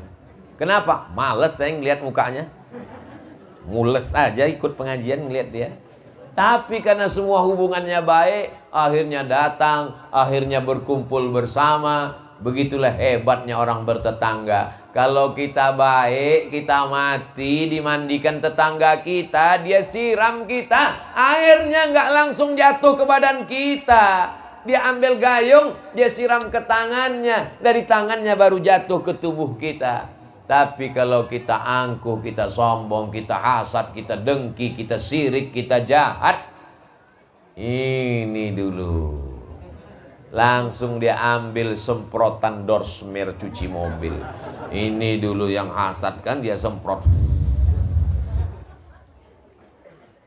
Kenapa? Males saya ngeliat mukanya. Mules aja ikut pengajian ngeliat dia. Tapi karena semua hubungannya baik, akhirnya datang, akhirnya berkumpul bersama. Begitulah hebatnya orang bertetangga. Kalau kita baik, kita mati, dimandikan tetangga kita, dia siram kita, airnya nggak langsung jatuh ke badan kita. Dia ambil gayung, dia siram ke tangannya, dari tangannya baru jatuh ke tubuh kita. Tapi kalau kita angkuh, kita sombong, kita hasad, kita dengki, kita sirik, kita jahat, ini dulu langsung dia ambil semprotan dorsmer cuci mobil. Ini dulu yang hasad kan dia semprot.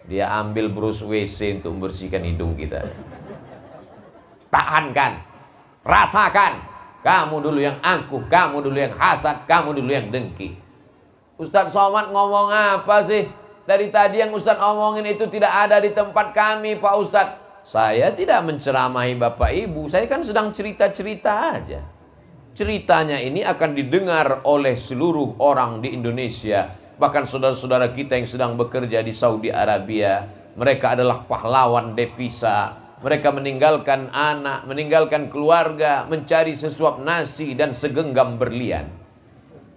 Dia ambil brush WC untuk membersihkan hidung kita. Tahankan, rasakan. Kamu dulu yang angkuh, kamu dulu yang hasad, kamu dulu yang dengki. Ustadz Somad ngomong apa sih? Dari tadi yang Ustadz omongin itu tidak ada di tempat kami Pak Ustadz. Saya tidak menceramahi Bapak Ibu, saya kan sedang cerita-cerita aja. Ceritanya ini akan didengar oleh seluruh orang di Indonesia. Bahkan saudara-saudara kita yang sedang bekerja di Saudi Arabia. Mereka adalah pahlawan devisa. Mereka meninggalkan anak, meninggalkan keluarga, mencari sesuap nasi dan segenggam berlian.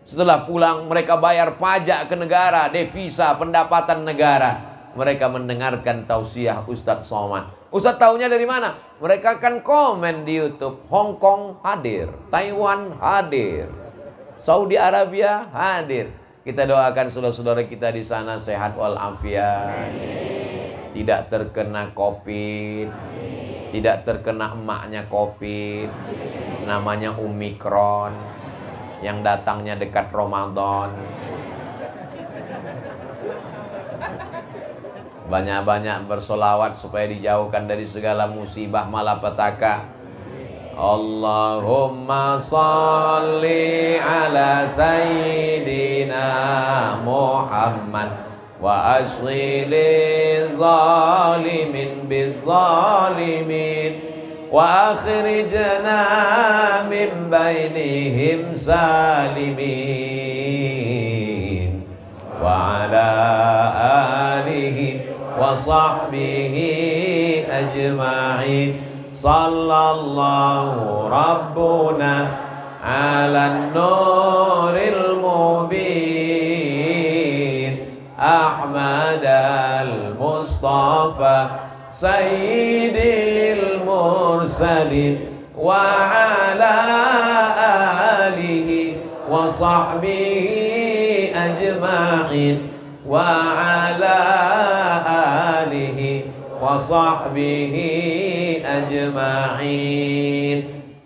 Setelah pulang mereka bayar pajak ke negara, devisa, pendapatan negara. Mereka mendengarkan tausiah Ustadz Somad. Ustadz taunya dari mana? Mereka kan komen di YouTube. Hong Kong hadir, Taiwan hadir, Saudi Arabia hadir. Kita doakan saudara-saudara kita di sana sehat walafiat, tidak terkena COVID, tidak terkena emaknya COVID, namanya Omikron. yang datangnya dekat Ramadan. Banyak-banyak bersolawat supaya dijauhkan dari segala musibah malapetaka. Allahumma salli ala sayyidina Muhammad wa ashghili zalimin bizzalimin wa akhrijna min bainihim salimin wa ala alihi wa sahbihi ajma'in. Sallallahu rabbuna ala nuril mubin Ahmad al-Mustafa sayyidil mursalin wa ala alihi wa sahbihi ajma'in wa ala alihi wa sahbihi ajma'in.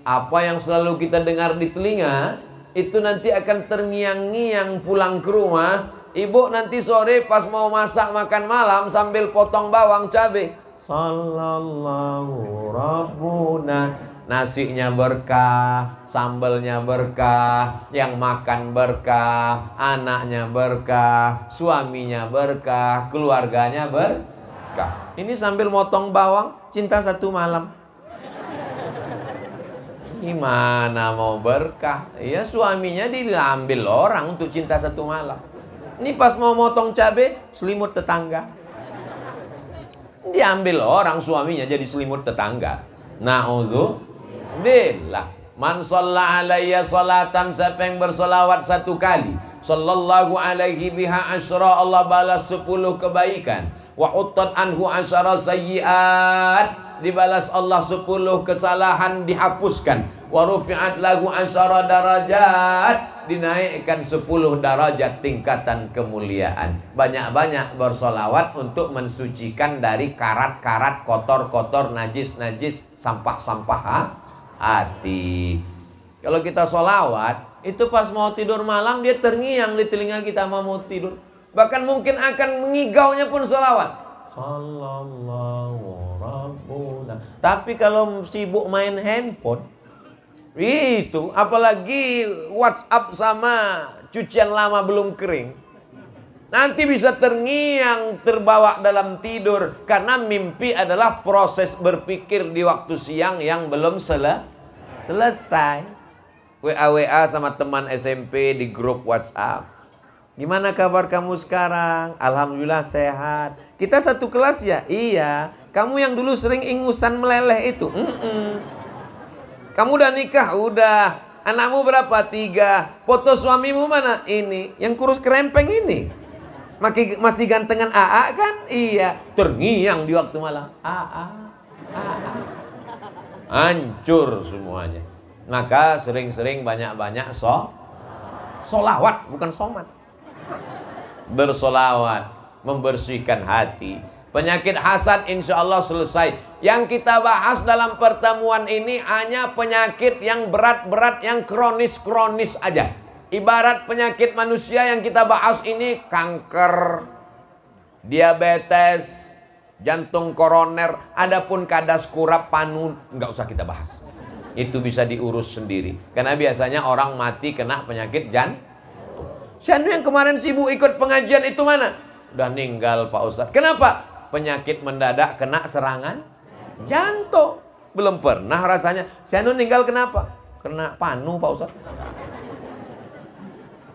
Apa yang selalu kita dengar di telinga itu nanti akan terngiang-ngiang pulang ke rumah. Ibu nanti sore pas mau masak makan malam sambil potong bawang cabai, sallallahu rabbuna, nasinya berkah, sambelnya berkah, yang makan berkah, anaknya berkah, suaminya berkah, keluarganya berkah. Ini sambil motong bawang, cinta satu malam. Gimana mau berkah? Ya suaminya diambil orang untuk cinta satu malam. Ini pas mau motong cabai, selimut tetangga. Diambil orang suaminya jadi selimut tetangga. Na'udzubillah. Man shalla alayya salatan, siapa yang bersolawat satu kali, sallallahu alaihi biha asyra, Allah balas 10 kebaikan. Wa uttat anhu asyara sayyiat, dibalas Allah 10 kesalahan dihapuskan. Wa rufi'at lahu asyara darajat, dinaikkan 10 darajat tingkatan kemuliaan. Banyak-banyak bersolawat untuk mensucikan dari karat-karat, kotor-kotor, najis-najis, sampah-sampah hati. Kalau kita solawat, itu pas mau tidur malam dia terngiang di telinga kita mau tidur. Bahkan mungkin akan mengigaunya pun solawat. Sallallahu rabbuna. Tapi kalau sibuk main handphone, itu apalagi WhatsApp sama cucian lama belum kering, nanti bisa terngiang, terbawa dalam tidur. Karena mimpi adalah proses berpikir di waktu siang yang belum selesai. WA sama teman SMP di grup WhatsApp. Gimana kabar kamu sekarang? Alhamdulillah sehat. Kita satu kelas ya? Iya. Kamu yang dulu sering ingusan meleleh itu? Kamu udah nikah? Udah. Anakmu berapa? 3. Foto suamimu mana? Ini. Yang kurus kerempeng ini. Masih gantengan AA kan? Iya. Terngiang di waktu malam. AA. Hancur semuanya. Maka sering-sering banyak-banyak solawat, bukan somat. Bersolawat, membersihkan hati. Penyakit hasad insya Allah selesai. Yang kita bahas dalam pertemuan ini hanya penyakit yang berat-berat, yang kronis-kronis aja. Ibarat penyakit manusia yang kita bahas ini, kanker, diabetes, jantung koroner, adapun kadas kurap, panu, nggak usah kita bahas. Itu bisa diurus sendiri. Karena biasanya orang mati kena penyakit jantung. Siapa yang kemarin sibuk ikut pengajian itu mana? Udah meninggal Pak Ustadz. Kenapa? Penyakit mendadak kena serangan jantung. Belum pernah rasanya. Siapa meninggal kenapa? Kena panu Pak Ustadz.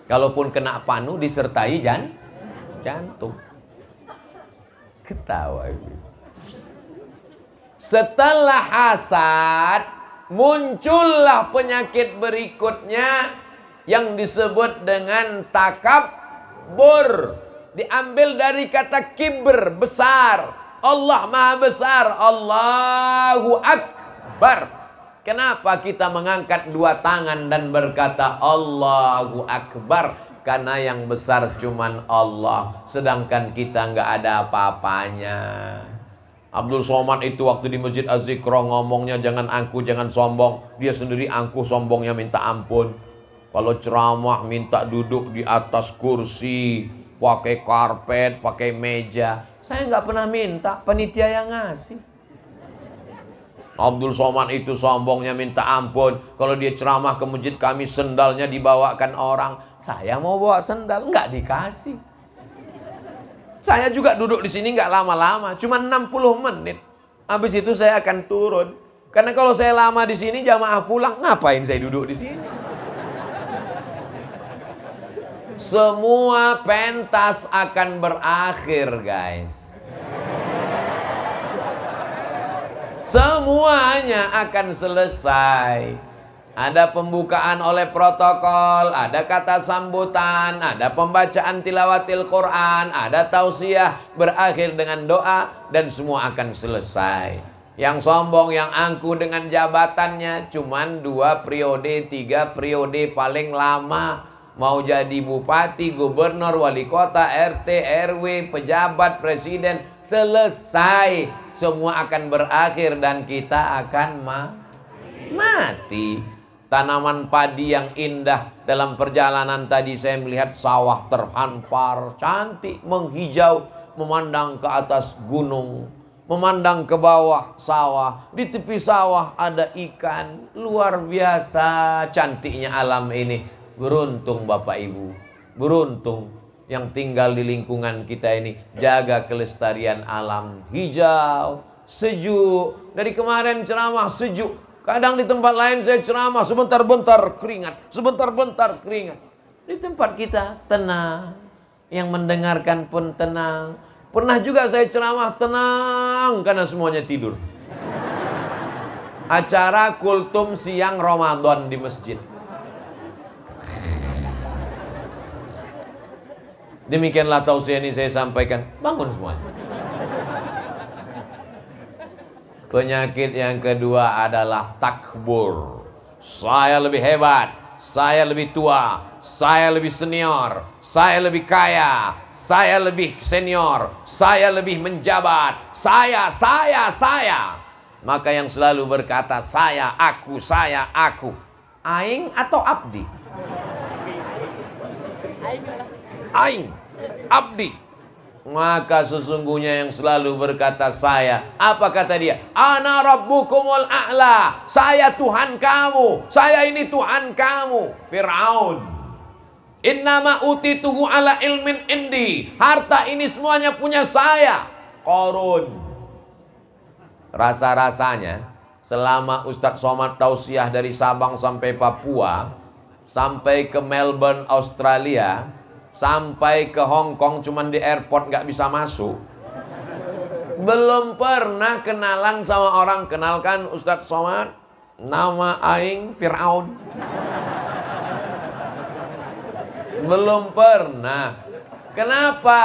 Kalaupun kena panu disertai jantung. Ketawa ibu. Setelah hasad, muncullah penyakit berikutnya yang disebut dengan takabur. Diambil dari kata kibr, besar. Allah maha besar, Allahu Akbar. Kenapa kita mengangkat 2 tangan dan berkata Allahu Akbar? Karena yang besar cuman Allah, sedangkan kita nggak ada apa-apanya. Abdul Somad itu waktu di Masjid Az-Zikra ngomongnya jangan angkuh, jangan sombong. Dia sendiri angkuh, sombongnya minta ampun. Kalau ceramah minta duduk di atas kursi, pakai karpet, pakai meja. Saya nggak pernah minta, panitia yang ngasih. Abdul Somad itu sombongnya minta ampun. Kalau dia ceramah ke masjid kami, sendalnya dibawakan orang. Saya mau bawa sendal, nggak dikasih. Saya juga duduk di sini nggak lama-lama, cuma 60 menit. Habis itu saya akan turun. Karena kalau saya lama di sini, jamaah pulang, ngapain saya duduk di sini? Semua pentas akan berakhir, guys. Semuanya akan selesai. Ada pembukaan oleh protokol, ada kata sambutan, ada pembacaan tilawatil Quran, ada tausiah, berakhir dengan doa, dan semua akan selesai. Yang sombong, yang angkuh dengan jabatannya, cuman 2 periode, 3 periode paling lama. Mau jadi bupati, gubernur, wali kota, RT, RW, pejabat, presiden, selesai. Semua akan berakhir dan kita akan mati. Tanaman padi yang indah. Dalam perjalanan tadi saya melihat sawah terhampar, cantik, menghijau, memandang ke atas gunung, memandang ke bawah sawah. Di tepi sawah ada ikan. Luar biasa cantiknya alam ini. Beruntung Bapak Ibu, beruntung yang tinggal di lingkungan kita ini. Jaga kelestarian alam, hijau, sejuk. Dari kemarin ceramah sejuk. Kadang di tempat lain saya ceramah sebentar-bentar keringat, sebentar-bentar keringat. Di tempat kita tenang, yang mendengarkan pun tenang. Pernah juga saya ceramah tenang karena semuanya tidur. Acara kultum siang Ramadan di masjid. Demikianlah tausiah ini saya sampaikan. Bangun semuanya. Penyakit yang kedua adalah takbur. Saya lebih hebat, saya lebih tua, saya lebih senior, saya lebih kaya, saya lebih senior, saya lebih menjabat, saya. Maka yang selalu berkata saya, aku. Aing atau abdi? Aing, abdi. Maka sesungguhnya yang selalu berkata saya, apa kata dia? Ana rabbukumul a'la. Saya Tuhan kamu. Saya ini Tuhan kamu. Fir'aun. Innama utituhu ala ilmin indi. Harta ini semuanya punya saya. Qarun. Rasa-rasanya selama Ustadz Somad tausiah dari Sabang sampai Papua, sampai ke Melbourne, Australia, sampai ke Hong Kong, cuman di airport nggak bisa masuk. Belum pernah kenalan sama orang. Kenalkan Ustadz Somad, nama aing Fir'aun. Belum pernah. Kenapa?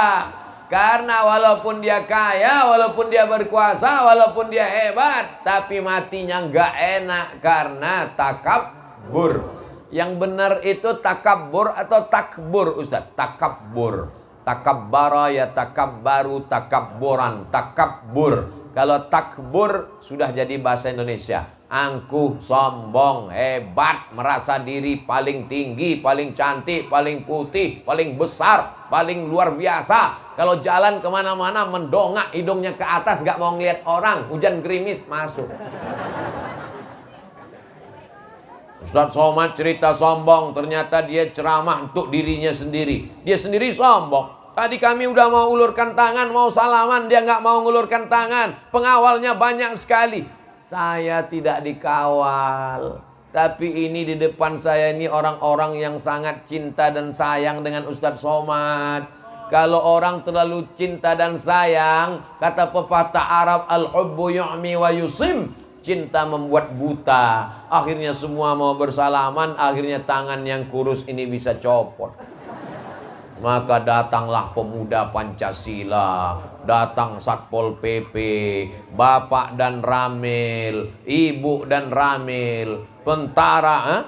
Karena walaupun dia kaya, walaupun dia berkuasa, walaupun dia hebat, tapi matinya nggak enak karena takabur. Yang benar itu takabbur atau takbur, Ustaz? Takabbur. Takabbara ya takabbaru, takabburan, takabbur. Kalau takbur sudah jadi bahasa Indonesia. Angkuh, sombong, hebat, merasa diri paling tinggi, paling cantik, paling putih, paling besar, paling luar biasa. Kalau jalan kemana-mana mendongak hidungnya ke atas, gak mau ngeliat orang. Hujan gerimis masuk. Ustadz Somad cerita sombong, ternyata dia ceramah untuk dirinya sendiri. Dia sendiri sombong. Tadi kami udah mau ulurkan tangan, mau salaman, dia nggak mau ngulurkan tangan. Pengawalnya banyak sekali. Saya tidak dikawal. Tapi ini di depan saya ini orang-orang yang sangat cinta dan sayang dengan Ustadz Somad. Kalau orang terlalu cinta dan sayang, kata pepatah Arab, al-hubbu yu'mi wa yusim. Cinta membuat buta. Akhirnya semua mau bersalaman. Akhirnya tangan yang kurus ini bisa copot. Maka datanglah pemuda Pancasila, datang Satpol PP, Bapak dan Ramil, Ibu dan Ramil, tentara,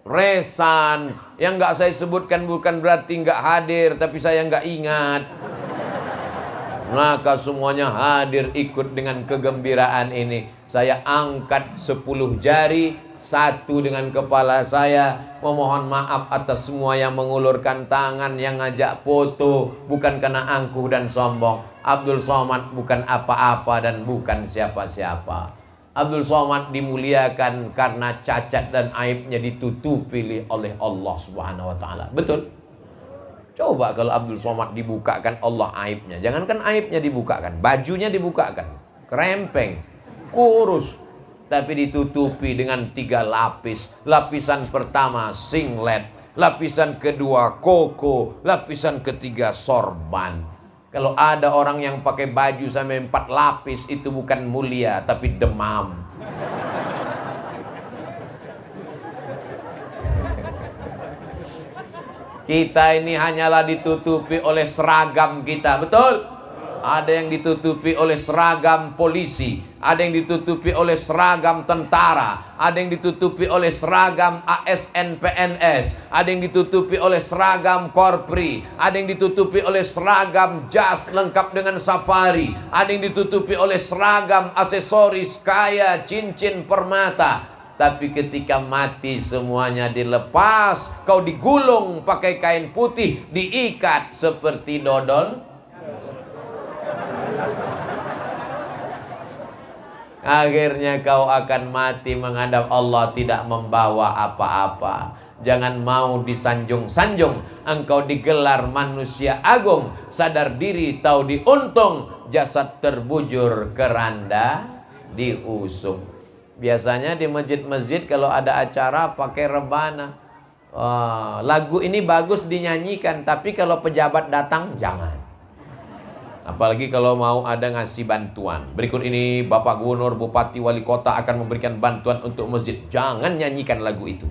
Resan. Yang nggak saya sebutkan bukan berarti nggak hadir, tapi saya nggak ingat. Maka semuanya hadir ikut dengan kegembiraan ini. Saya angkat 10 jari, satu dengan kepala saya, memohon maaf atas semua yang mengulurkan tangan, yang ngajak foto, bukan karena angkuh dan sombong. Abdul Somad bukan apa-apa dan bukan siapa-siapa. Abdul Somad dimuliakan karena cacat dan aibnya ditutupi oleh Allah Subhanahu wa taala. Betul? Coba kalau Abdul Somad dibukakan Allah aibnya. Jangankan aibnya dibukakan, bajunya dibukakan. Krempeng, kurus, tapi ditutupi dengan 3 lapis. Lapisan pertama singlet, lapisan kedua koko, lapisan ketiga sorban. Kalau ada orang yang pakai baju sampai 4 lapis, itu bukan mulia tapi demam. Kita ini hanyalah ditutupi oleh seragam kita, betul? Ada yang ditutupi oleh seragam polisi, ada yang ditutupi oleh seragam tentara, ada yang ditutupi oleh seragam ASN PNS, ada yang ditutupi oleh seragam korpri, ada yang ditutupi oleh seragam jas lengkap dengan safari, ada yang ditutupi oleh seragam aksesoris kaya, cincin, permata. Tapi ketika mati semuanya dilepas, kau digulung pakai kain putih, diikat seperti dodol. Akhirnya kau akan mati menghadap Allah tidak membawa apa-apa. Jangan mau disanjung-sanjung. Engkau digelar manusia agung, sadar diri tahu diuntung, jasad terbujur keranda diusung. Biasanya di masjid-masjid kalau ada acara pakai rebana. Lagu ini bagus dinyanyikan, tapi kalau pejabat datang jangan. Apalagi kalau mau ada ngasih bantuan. Berikut ini Bapak Gubernur, Bupati, Wali Kota akan memberikan bantuan untuk masjid. Jangan nyanyikan lagu itu.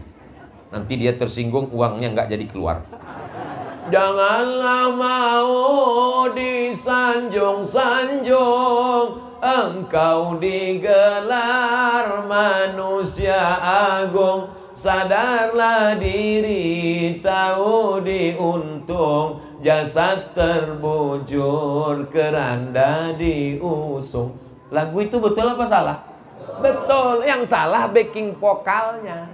Nanti dia tersinggung, uangnya nggak jadi keluar. Janganlah mau disanjung-sanjung, engkau digelar manusia agung. Sadarlah diri tahu diuntung, jasad terbujur keranda diusung. Lagu itu betul apa salah? Betul. Yang salah backing vokalnya.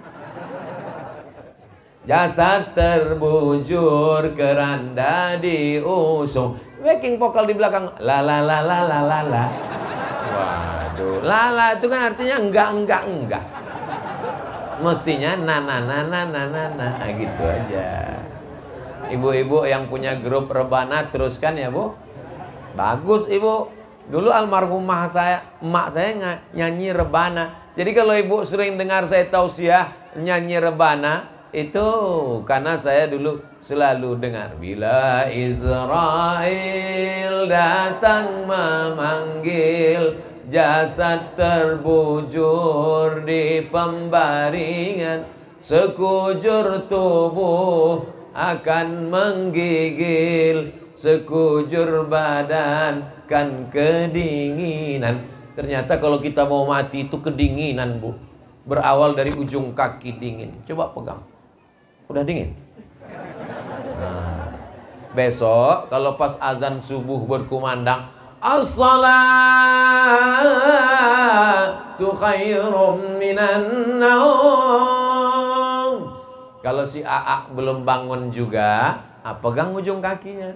Jasad terbujur keranda diusung, backing vokal di belakang la la la la la la la. Waduh, la la itu kan artinya enggak. Mestinya na gitu aja. Ibu-ibu yang punya grup rebana teruskan ya Bu. Bagus Ibu. Dulu almarhumah saya, emak saya nyanyi rebana. Jadi kalau Ibu sering dengar saya tausiah nyanyi rebana, itu karena saya dulu selalu dengar. Bila Israel datang memanggil, jasad terbujur di pembaringan, sekujur tubuh akan menggigil, sekujur badan kan kedinginan. Ternyata kalau kita mau mati itu kedinginan Bu. Berawal dari ujung kaki dingin. Coba pegang. Udah dingin. Nah, besok kalau pas azan subuh berkumandang, as-salatu khairum minan naum. Kalau si AA belum bangun juga, pegang ujung kakinya.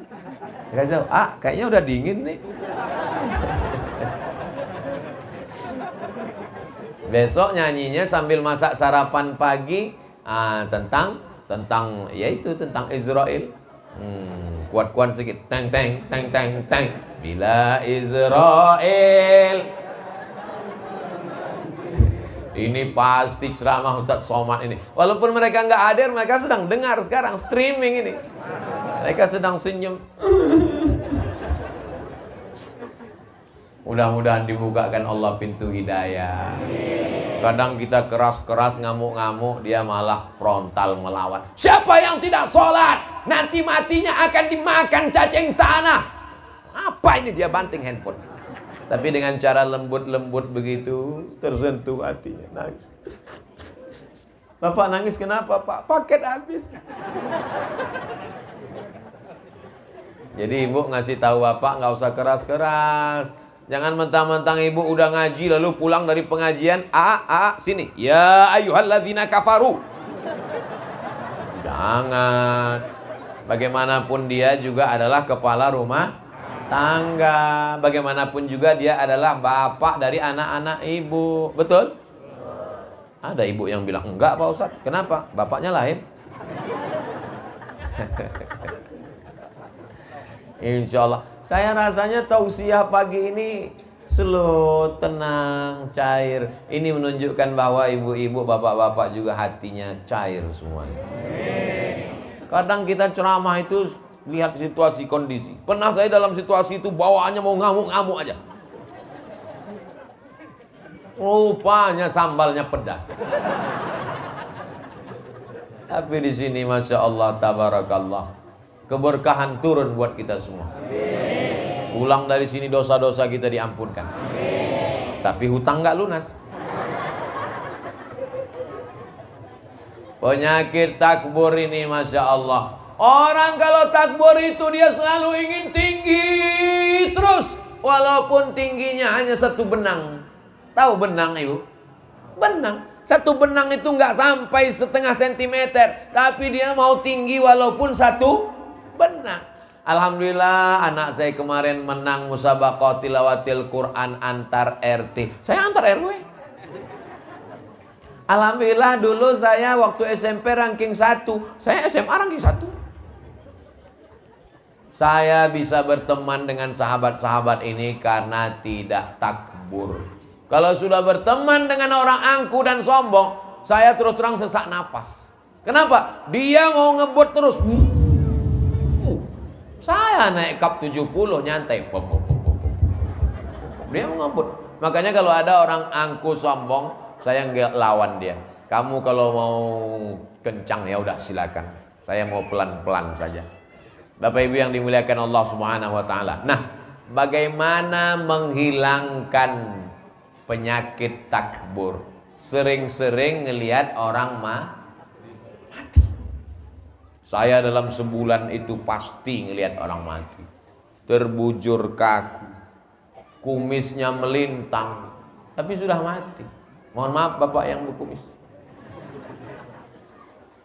Kasih, kayaknya udah dingin nih. Besok nyanyinya sambil masak sarapan pagi, tentang yaitu tentang Israel. Kuat-kuat sedikit. Teng teng teng teng teng. Bila Israel. Ini pasti ceramah Ustaz Somad ini. Walaupun mereka nggak hadir, mereka sedang dengar sekarang streaming ini. Mereka sedang senyum. Mudah-mudahan dibukakan Allah pintu hidayah. Kadang kita keras-keras ngamuk-ngamuk, dia malah frontal melawan. Siapa yang tidak sholat, nanti matinya akan dimakan cacing tanah. Apa ini, dia banting handphone. Tapi dengan cara lembut-lembut begitu, tersentuh hatinya, nangis. Bapak nangis kenapa Pak? Paket habis. Jadi ibu ngasih tahu Bapak nggak usah keras-keras. Jangan mentang-mentang ibu udah ngaji lalu pulang dari pengajian, sini. Ya ayyuhalladzina kafaru. Jangan. Bagaimanapun dia juga adalah kepala rumah tangga. Bagaimanapun juga dia adalah bapak dari anak-anak ibu. Betul? Ada ibu yang bilang, enggak Pak Ustadz. Kenapa? Bapaknya lain. Insya Allah. Saya rasanya tausiah pagi ini slow, tenang, cair. Ini menunjukkan bahwa ibu-ibu, bapak-bapak juga hatinya cair semuanya. Kadang kita ceramah itu lihat situasi kondisi. Pernah saya dalam situasi itu bawaannya mau ngamuk-ngamuk aja. Rupanya sambalnya pedas. Tapi di sini Masya Allah, tabarakallah, keberkahan turun buat kita semua. Pulang dari sini dosa-dosa kita diampunkan. Tapi hutang nggak lunas. Penyakit takbur ini Masya Allah. Orang kalau takbur itu dia selalu ingin tinggi terus. Walaupun tingginya hanya satu benang. Tahu benang ibu? Benang. Satu benang itu nggak sampai setengah sentimeter. Tapi dia mau tinggi walaupun satu benang. Alhamdulillah anak saya kemarin menang musabaqah tilawatil Quran antar RT. Saya antar RW. Alhamdulillah dulu saya waktu SMP ranking 1. Saya SMA ranking 1. Saya bisa berteman dengan sahabat-sahabat ini karena tidak takbur. Kalau sudah berteman dengan orang angku dan sombong, saya terus terang sesak napas. Kenapa? Dia mau ngebut terus. Saya naik kap 70 nyantai. Dia mau ngebut. Makanya kalau ada orang angku sombong, saya nggak lawan dia. Kamu kalau mau kencang ya udah silakan. Saya mau pelan-pelan saja. Bapak Ibu yang dimuliakan Allah Subhanahu wa taala. Nah, bagaimana menghilangkan penyakit takbur? Sering-sering ngelihat orang mati. Saya dalam sebulan itu pasti ngelihat orang mati. Terbujur kaku. Kumisnya melintang. Tapi sudah mati. Mohon maaf Bapak yang berkumis.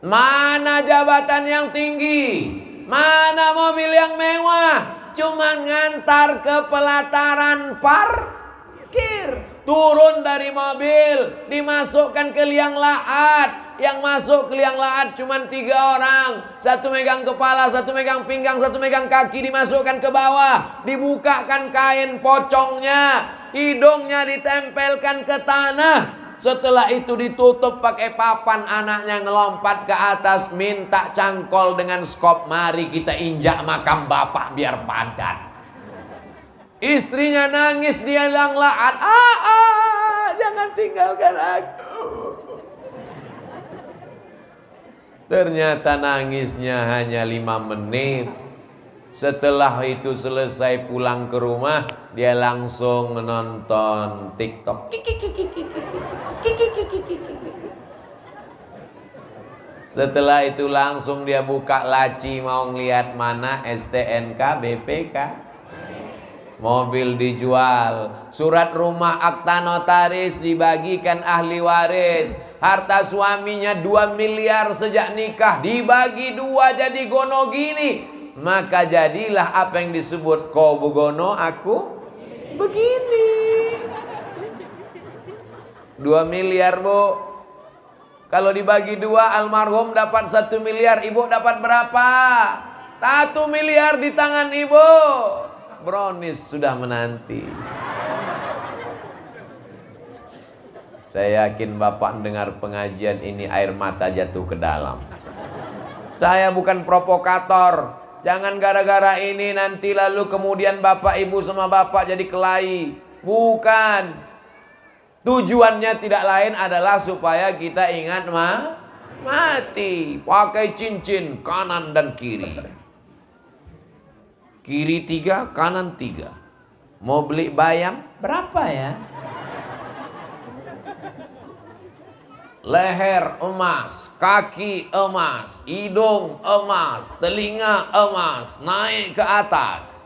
Mana jabatan yang tinggi? Mana mobil yang mewah? Cuma ngantar ke pelataran parkir. Turun dari mobil, dimasukkan ke liang lahat. Yang masuk ke liang lahat cuma 3 orang. Satu megang kepala, satu megang pinggang, satu megang kaki. Dimasukkan ke bawah. Dibukakan kain pocongnya. Hidungnya ditempelkan ke tanah. Setelah itu ditutup pakai papan. Anaknya ngelompat ke atas. Minta cangkol dengan skop. Mari kita injak makam bapak biar padat. Istrinya nangis di liang lahat. Jangan tinggalkan aku. Ternyata nangisnya hanya 5 menit. Setelah itu selesai pulang ke rumah, dia langsung menonton TikTok. Setelah itu langsung dia buka laci mau ngeliat mana STNK, BPK. Mobil dijual, surat rumah akta notaris dibagikan ahli waris. Harta suaminya 2 miliar sejak nikah dibagi 2 jadi gono gini. Maka jadilah apa yang disebut kau begono aku begini. 2 miliar bu. Kalau dibagi 2 almarhum dapat 1 miliar. Ibu dapat berapa? 1 miliar di tangan ibu. Brownies sudah menanti. Saya yakin Bapak dengar pengajian ini air mata jatuh ke dalam. Saya bukan provokator. Jangan gara-gara ini nanti lalu kemudian Bapak Ibu sama Bapak jadi kelahi. Bukan. Tujuannya tidak lain adalah supaya kita ingat mati. Pakai cincin kanan dan kiri. Kiri 3, kanan 3. Mau beli bayam berapa ya? Leher emas, kaki emas, hidung emas, telinga emas, naik ke atas.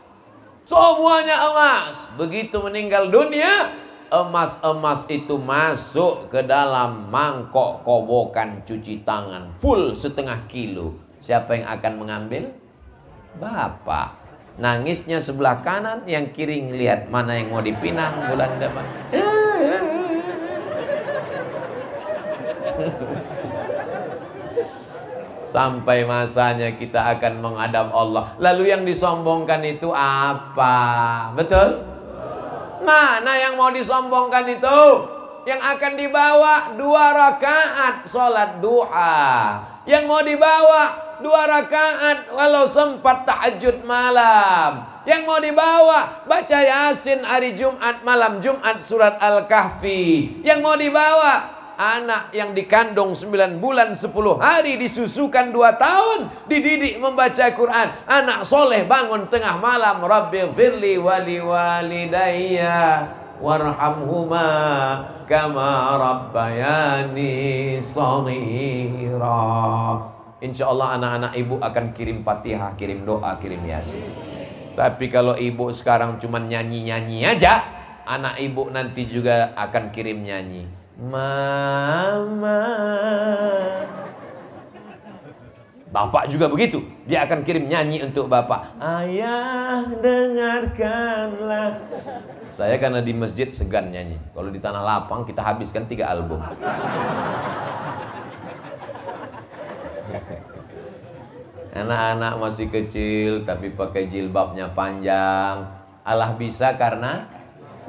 Semuanya emas. Begitu meninggal dunia, emas-emas itu masuk ke dalam mangkok kobokan cuci tangan full 1,5 kilo. Siapa yang akan mengambil? Bapak. Nangisnya sebelah kanan, yang kiri ngelihat mana yang mau dipinang bulan depan. Sampai masanya kita akan menghadap Allah. Lalu yang disombongkan itu apa? Betul? Mana yang mau disombongkan itu? Yang akan dibawa 2 rakaat sholat duha. Yang mau dibawa 2 rakaat walau sempat tahajud malam. Yang mau dibawa baca Yasin hari Jumat malam Jumat surat Al-Kahfi. Yang mau dibawa anak yang dikandung 9 bulan 10 hari, disusukan 2 tahun, dididik membaca Quran. Anak soleh bangun tengah malam, Rabbighfirli wali walidayya warhamhuma kama rabbayani shaghira. Insyaallah anak-anak ibu akan kirim Fatihah, kirim doa, kirim Yasin. Tapi kalau ibu sekarang cuma nyanyi-nyanyi aja, anak ibu nanti juga akan kirim nyanyi. Mama. Bapak juga begitu. Dia akan kirim nyanyi untuk bapak. Ayah dengarkanlah. Saya karena di masjid segan nyanyi. Kalau di tanah lapang kita habiskan 3 album. Anak-anak masih kecil tapi pakai jilbabnya panjang. Allah bisa karena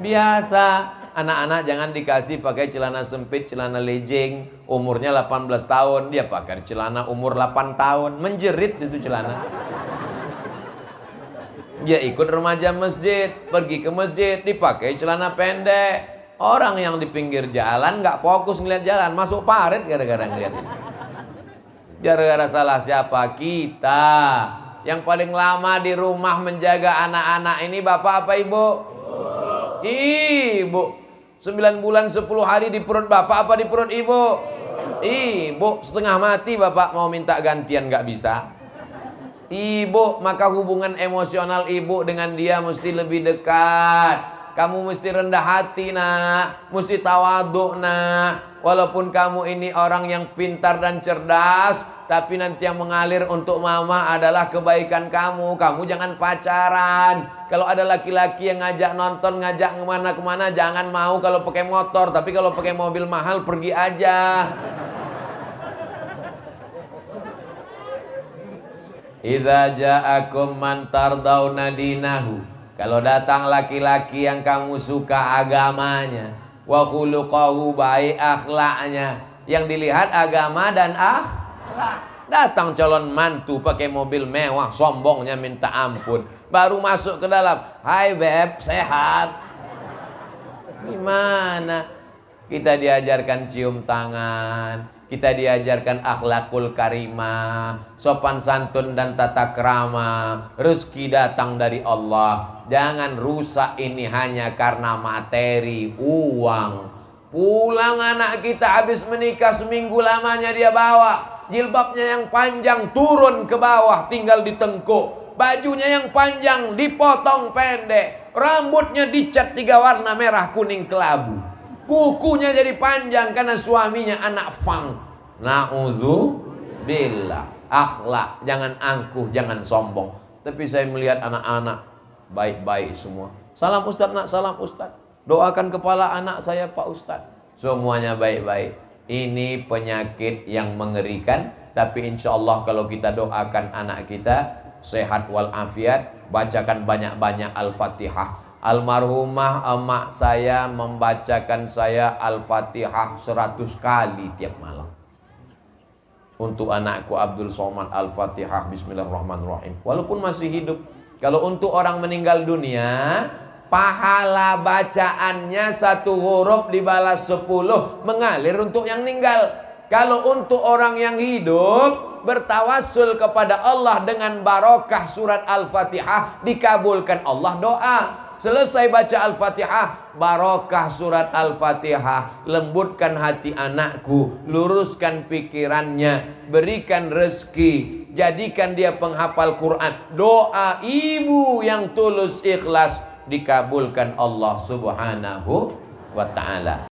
biasa. Anak-anak jangan dikasih pakai celana sempit, celana legging, umurnya 18 tahun, dia pakai celana umur 8 tahun, menjerit itu celana. Dia ikut remaja masjid, pergi ke masjid, dipakai celana pendek. Orang yang di pinggir jalan nggak fokus ngeliat jalan, masuk parit gara-gara ngeliat. Gara-gara salah siapa? Kita. Yang paling lama di rumah menjaga anak-anak ini bapak apa ibu? Ibu. 9 bulan 10 hari di perut bapak apa di perut ibu? Ibu. Setengah mati bapak mau minta gantian nggak bisa. Ibu, maka hubungan emosional ibu dengan dia mesti lebih dekat. Kamu mesti rendah hati nak, mesti tawaduk nak. Walaupun kamu ini orang yang pintar dan cerdas, tapi nanti yang mengalir untuk mama adalah kebaikan kamu. Kamu jangan pacaran. Kalau ada laki-laki yang ngajak nonton, ngajak kemana-kemana, jangan mau kalau pakai motor. Tapi kalau pakai mobil mahal, pergi aja. Idza ja'akum man tardawna dinahu. Kalau datang laki-laki yang kamu suka agamanya, wa khuluquhu, baik akhlaknya, yang dilihat agama dan akhlak. Datang calon mantu pakai mobil mewah, sombongnya minta ampun. Baru masuk ke dalam, hai beb, sehat. Gimana? Kita diajarkan cium tangan, kita diajarkan akhlakul karimah, sopan santun dan tata krama. Rezeki datang dari Allah. Jangan rusak ini hanya karena materi, uang. Pulang anak kita habis menikah, seminggu lamanya dia bawa jilbabnya yang panjang turun ke bawah, tinggal di tengkuk. Bajunya yang panjang dipotong pendek. Rambutnya dicat 3 warna, merah, kuning, kelabu. Kukunya jadi panjang karena suaminya anak fang. Na'udzubillah. Akhlak, jangan angkuh, jangan sombong. Tapi saya melihat anak-anak baik-baik semua. Salam Ustaz nak, salam Ustaz. Doakan kepala anak saya Pak Ustaz. Semuanya baik-baik. Ini penyakit yang mengerikan. Tapi insya Allah kalau kita doakan anak kita sehat walafiat, bacakan banyak-banyak Al-Fatihah. Almarhumah emak saya membacakan saya Al-Fatihah 100 kali tiap malam. Untuk anakku Abdul Somad Al-Fatihah Bismillahirrahmanirrahim. Walaupun masih hidup. Kalau untuk orang meninggal dunia, pahala bacaannya 1 huruf dibalas 10, mengalir untuk yang meninggal. Kalau untuk orang yang hidup, bertawassul kepada Allah dengan barokah surat Al-Fatihah, dikabulkan Allah doa. Selesai baca Al-Fatihah, barokah surat Al-Fatihah, lembutkan hati anakku, luruskan pikirannya, berikan rezeki, jadikan dia penghafal Quran. Doa ibu yang tulus ikhlas dikabulkan Allah Subhanahu wa ta'ala.